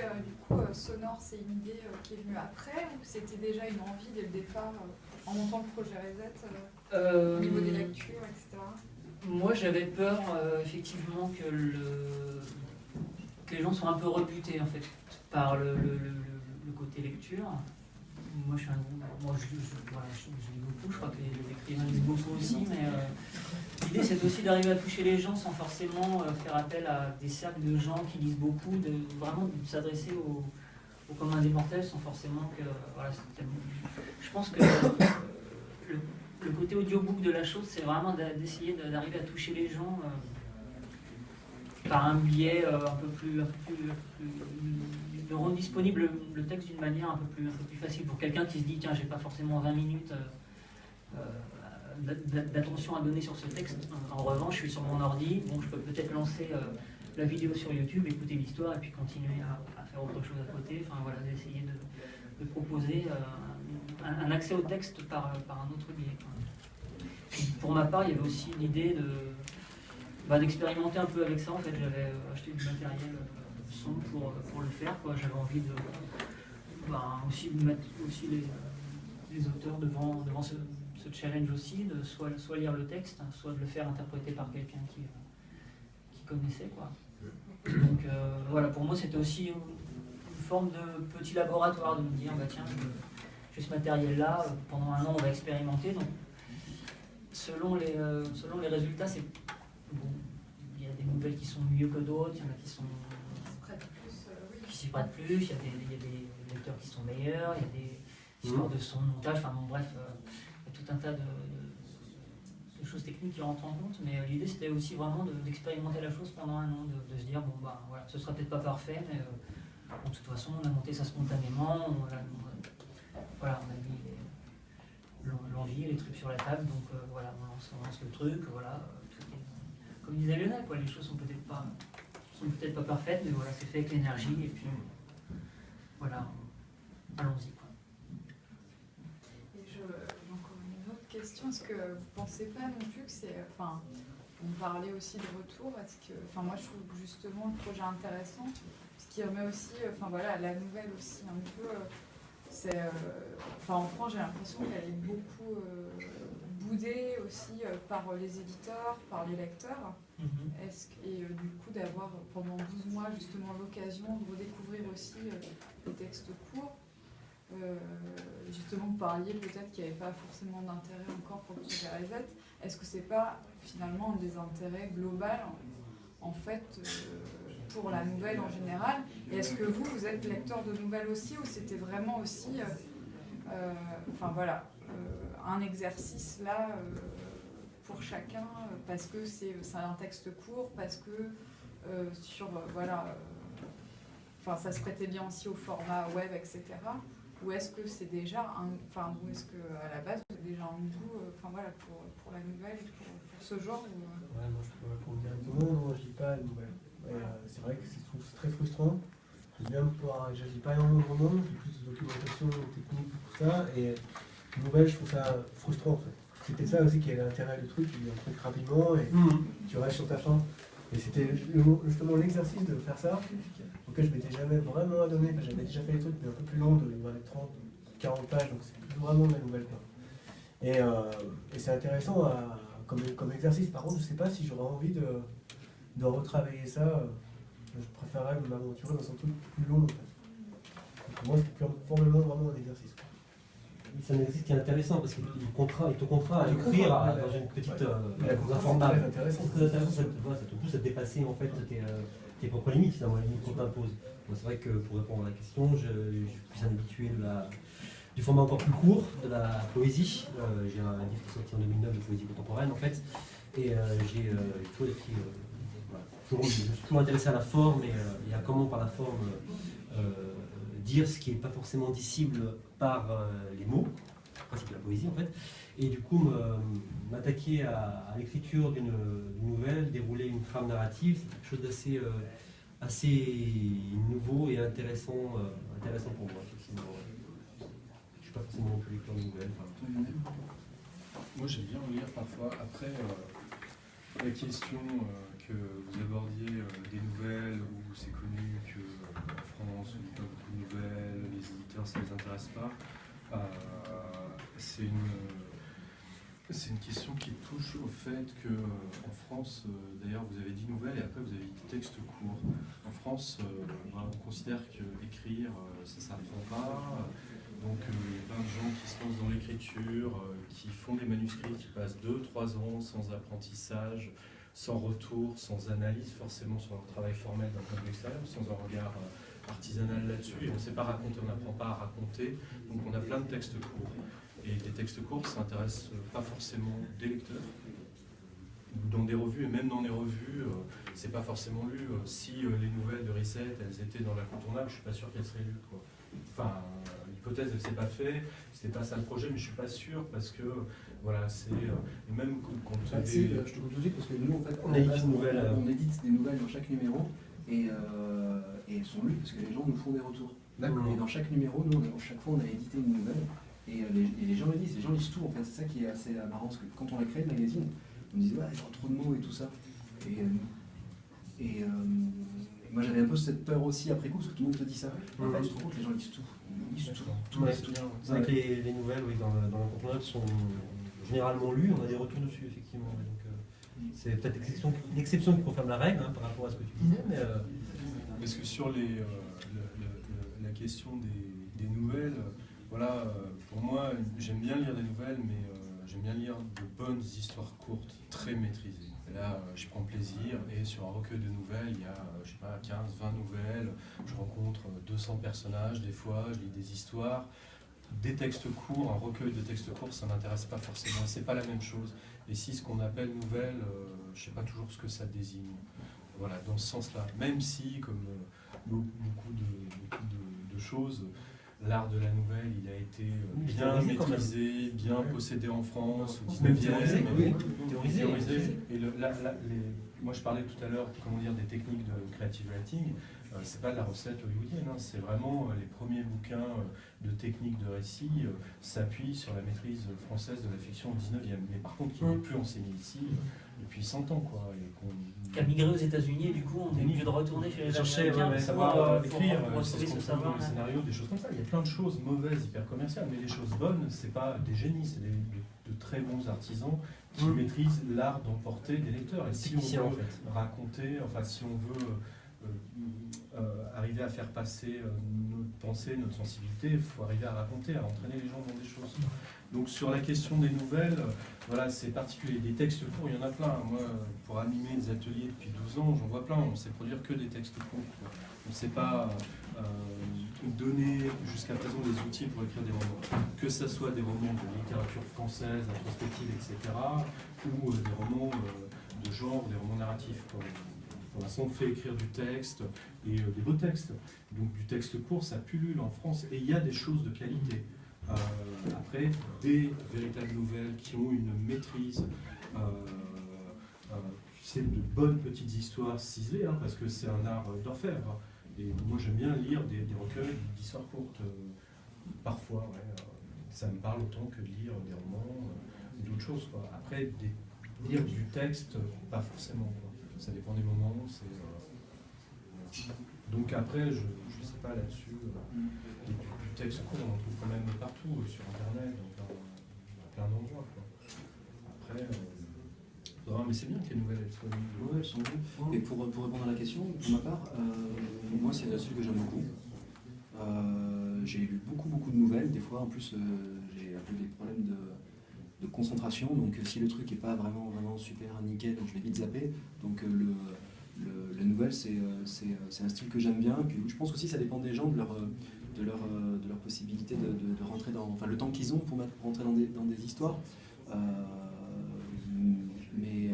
Speaker 6: sonore, c'est une idée qui est venue après, ou c'était déjà une envie dès le départ en montant le projet Reset au niveau des lectures, etc.
Speaker 3: Moi, j'avais peur, effectivement, que les gens soient un peu rebutés, en fait, par le côté lecture. Moi, je lis beaucoup, je crois que les écrivains lisent beaucoup aussi, mais l'idée, c'est aussi d'arriver à toucher les gens sans forcément faire appel à des cercles de gens qui lisent beaucoup, vraiment de s'adresser aux communs des mortels sans forcément que... Voilà, je pense que le côté audiobook de la chose, c'est vraiment d'essayer d'arriver à toucher les gens par un biais un peu plus de rendre disponible le texte d'une manière un peu plus facile pour quelqu'un qui se dit tiens, j'ai pas forcément 20 minutes d'attention à donner sur ce texte. En revanche, je suis sur mon ordi, bon, je peux peut-être lancer la vidéo sur YouTube, écouter l'histoire et puis continuer à faire autre chose à côté. Enfin voilà, d'essayer de proposer un accès au texte par un autre biais. Pour ma part, il y avait aussi l'idée d'expérimenter un peu avec ça. En fait, j'avais acheté du matériel son pour le faire. J'avais envie aussi de mettre aussi les auteurs devant ce challenge aussi, de soit lire le texte, soit de le faire interpréter par quelqu'un qui connaissait. Donc voilà, pour moi, c'était aussi une forme de petit laboratoire, de me dire, tiens, j'ai ce matériel-là, pendant un an, on va expérimenter. Donc, selon les résultats, c'est bon, il y a des nouvelles qui sont mieux que d'autres, il y en a qui s'y prêtent plus, il y a des lecteurs qui sont meilleurs, il y a des histoires de son, de montage, enfin bon bref, il y a tout un tas de choses techniques qui rentrent en compte, mais l'idée c'était aussi vraiment d'expérimenter la chose pendant un an, de se dire bon bah voilà, ce sera peut-être pas parfait, mais bon, de toute façon on a monté ça spontanément, on a mis l'envie, les trucs sur la table, donc voilà, on lance le truc, voilà, comme disait Lionel, les choses sont peut-être pas parfaites, mais voilà, c'est fait avec l'énergie, et puis voilà, allons-y.
Speaker 6: Et encore une autre question, est-ce que vous ne pensez pas non plus que c'est... Enfin, on parlait aussi de retour, moi je trouve justement le projet intéressant, ce qui remet aussi, la nouvelle aussi un peu... en France, j'ai l'impression qu'elle est beaucoup boudée aussi par les éditeurs, par les lecteurs. Et du coup, d'avoir pendant 12 mois justement l'occasion de redécouvrir aussi les textes courts. Justement, vous parliez peut-être qu'il n'y avait pas forcément d'intérêt encore pour le Gazette. Est-ce que c'est pas finalement un désintérêt global en fait pour la nouvelle en général? Et est-ce que vous êtes lecteur de nouvelles aussi, ou c'était vraiment aussi un exercice là pour chacun, parce que c'est un texte court, parce que ça se prêtait bien aussi au format web, etc. Ou est-ce que c'est déjà ou est-ce qu'à la base, vous avez déjà un goût pour la nouvelle et pour ce genre
Speaker 4: Ouais, moi je peux répondre directement, non, je lis pas la nouvelle. C'est vrai que je trouve c'est très frustrant. Je lis pas énormément de romans, j'ai plus de documentation technique, tout ça, et une nouvelle, je trouve ça frustrant en fait. C'était ça aussi qui est l'intérêt du truc, tu lis un truc rapidement et tu restes sur ta fin. Et c'était justement l'exercice de faire ça, auquel je m'étais jamais vraiment adonné. J'avais déjà fait des trucs mais un peu plus longs, de 30, 40 pages, donc c'est plus vraiment de la nouvelle. Et c'est intéressant comme exercice. Par contre, je ne sais pas si j'aurais envie de retravailler ça. Je préférerais m'aventurer dans un truc plus long. En fait. Donc, pour moi, c'est formellement vraiment un exercice.
Speaker 1: C'est un exercice qui est intéressant parce qu'il te contraint à écrire dans une petite un format.
Speaker 4: C'est intéressant.
Speaker 1: C'est très intéressant, ça te pousse à dépasser en fait tes propres limites, finalement, les limites qu'on t'impose. C'est vrai que pour répondre à la question, je suis plus habitué du format encore plus court, de la poésie. J'ai un livre qui est sorti en 2009 de poésie contemporaine en fait, et j'ai toujours écrit. Je suis toujours intéressé à la forme et à comment par la forme dire ce qui n'est pas forcément dissible par les mots, le principe de la poésie en fait, et du coup m'attaquer à l'écriture d'une nouvelle, dérouler une trame narrative, c'est quelque chose d'assez assez nouveau et intéressant pour moi. Effectivement. Je ne suis pas forcément non plus lecteur de nouvelles.
Speaker 5: Moi j'aime bien en lire parfois. Après, la question que vous abordiez des nouvelles, où c'est connu qu'en France on lit pas beaucoup de nouvelles, les éditeurs ça ne les intéresse pas, c'est C'est une question qui touche au fait que en France, d'ailleurs vous avez dit nouvelles et après vous avez dit texte court. En France, on considère qu'écrire, ça ne s'apprend pas. Donc il y a plein de gens qui se lancent dans l'écriture, qui font des manuscrits qui passent 2-3 ans sans apprentissage, sans retour, sans analyse forcément sur leur travail formel d'un point de vue extérieur, sans un regard artisanal là-dessus. Et on ne sait pas raconter, on n'apprend pas à raconter. Donc on a plein de textes courts. Et des textes courts, ça n'intéresse pas forcément des lecteurs. Dans des revues, et même dans les revues, c'est pas forcément lu. Si les nouvelles de Risset, elles étaient dans l'incontournable, je suis pas sûr qu'elles seraient lues, quoi. Enfin, l'hypothèse, elle s'est pas faite, c'était pas ça le projet, mais je suis pas sûr parce que, voilà, c'est... et même quand...
Speaker 2: Si, je te coupe tout de suite parce que nous, en fait,
Speaker 1: On édite une nouvelle,
Speaker 2: on édite des nouvelles dans chaque numéro et elles sont lues parce que les gens nous font des retours. Et dans chaque numéro, nous, chaque fois, on a édité une nouvelle. Et les gens le lisent, les gens lisent tout en fait, c'est ça qui est assez marrant, parce que quand on a créé le magazine, on me disait ouais, il y a trop de mots et tout ça. Et moi j'avais un peu cette peur aussi après coup, parce que tout le monde te dit ça. En fait, je te rends compte, les gens lisent tout. Ils lisent tout.
Speaker 1: Ouais, c'est vrai que les nouvelles, oui, dans l'incontournable sont généralement lues, on a des retours dessus, effectivement. Donc, c'est peut-être une exception qui confirme la règle par rapport à ce que tu disais, mais...
Speaker 5: Parce que sur la question des nouvelles, voilà, pour moi, j'aime bien lire des nouvelles, mais j'aime bien lire de bonnes histoires courtes, très maîtrisées. Et là, je prends plaisir, et sur un recueil de nouvelles, il y a, je sais pas, 15, 20 nouvelles, je rencontre 200 personnages, des fois, je lis des histoires. Des textes courts, un recueil de textes courts, ça ne m'intéresse pas forcément, c'est pas la même chose. Et si ce qu'on appelle nouvelle, je sais pas toujours ce que ça désigne. Voilà, dans ce sens-là. Même si, comme beaucoup de choses, l'art de la nouvelle, il a été bien maîtrisé, bien possédé en France, au 19e, théorisé. Et moi, je parlais tout à l'heure, des techniques de creative writing. C'est pas de la recette hollywoodienne, hein, c'est vraiment les premiers bouquins de techniques de récit s'appuient sur la maîtrise française de la fiction au 19e. Mais par contre, qui n'est plus enseigné ici depuis 100 ans, quoi.
Speaker 3: Qui a migré aux États-Unis, et du coup, on est obligé de retourner chez les Américains pour
Speaker 5: savoir écrire,
Speaker 3: retrouver ce savoir.
Speaker 5: Des scénarios, des choses comme ça. Il y a plein de choses mauvaises, hyper commerciales, mais les choses bonnes, c'est pas des génies, c'est de très bons artisans qui maîtrisent l'art d'emporter des lecteurs. Et si on veut raconter, enfin, si on veut arriver à faire passer notre pensée, notre sensibilité, il faut arriver à raconter, à entraîner les gens dans des choses. Donc sur la question des nouvelles, voilà, c'est particulier. Des textes courts, il y en a plein. Moi, pour animer des ateliers depuis 12 ans, j'en vois plein. On ne sait produire que des textes courts, quoi. On ne sait pas donner jusqu'à présent des outils pour écrire des romans. Que ce soit des romans de littérature française, introspective, etc., ou des romans de genre, des romans narratifs, quoi. Pour l'instant, on fait écrire du texte et des beaux textes. Donc du texte court, ça pullule en France et il y a des choses de qualité. Après, des véritables nouvelles qui ont une maîtrise, c'est de bonnes petites histoires ciselées, hein, parce que c'est un art d'orfèvre. Et moi, j'aime bien lire des recueils d'histoires courtes. Parfois, ouais, ça me parle autant que de lire des romans ou d'autres choses, quoi. Après, lire du texte, pas forcément, quoi. Ça dépend des moments. Donc après, je ne sais pas là-dessus. Du texte court, on en trouve quand même partout, sur Internet, dans plein d'endroits, quoi. Après, mais c'est bien que les nouvelles soient lues.
Speaker 2: Ouais, elles sont lues. Et pour répondre à la question, pour ma part, moi c'est un style que j'aime beaucoup. J'ai lu beaucoup de nouvelles. Des fois, en plus, j'ai un peu des problèmes de concentration. Donc, si le truc n'est pas vraiment super nickel, donc je vais vite zapper. Donc, la nouvelle, c'est un style que j'aime bien. Puis, je pense aussi que ça dépend des gens, de leur possibilité de rentrer dans... Enfin, le temps qu'ils ont pour rentrer dans des histoires. Mais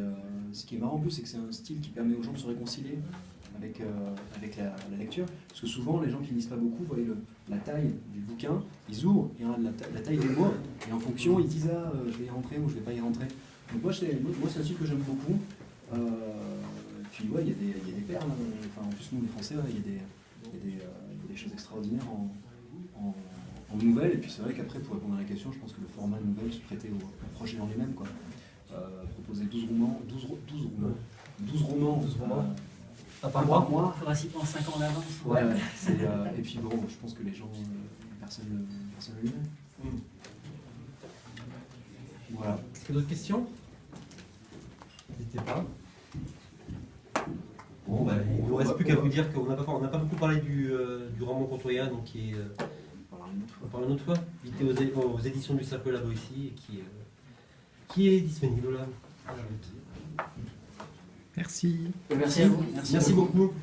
Speaker 2: ce qui est marrant en plus, c'est que c'est un style qui permet aux gens de se réconcilier avec la lecture. Parce que souvent, les gens qui ne lisent pas beaucoup voient la taille du bouquin, ils ouvrent, il y a la taille des mots, et en fonction, ils disent ah, je vais y rentrer ou je ne vais pas y rentrer. Donc moi, c'est un style que j'aime beaucoup. Puis ouais, il y a des perles. Enfin, en plus, nous, les Français, il y a des choses extraordinaires en nouvelles. Et puis c'est vrai qu'après, pour répondre à la question, je pense que le format nouvelle se prêtait au projet dans les mêmes, quoi. Proposer 12 romans.
Speaker 3: Par mois. Il faudra s'y prendre 5 ans en avance.
Speaker 2: Ouais, et puis bon, je pense que les gens, personne ne le lirait. Voilà.
Speaker 1: Est-ce qu'il y a d'autres questions? N'hésitez pas. Bon, bah, il ne nous reste plus qu'à vous dire qu'on n'a pas beaucoup parlé du roman Contoya, donc qui est, on parle une autre fois, édité aux éditions du Cercle Labo ici, et qui est disponible là.
Speaker 7: Merci.
Speaker 2: Merci à vous.
Speaker 1: Merci beaucoup.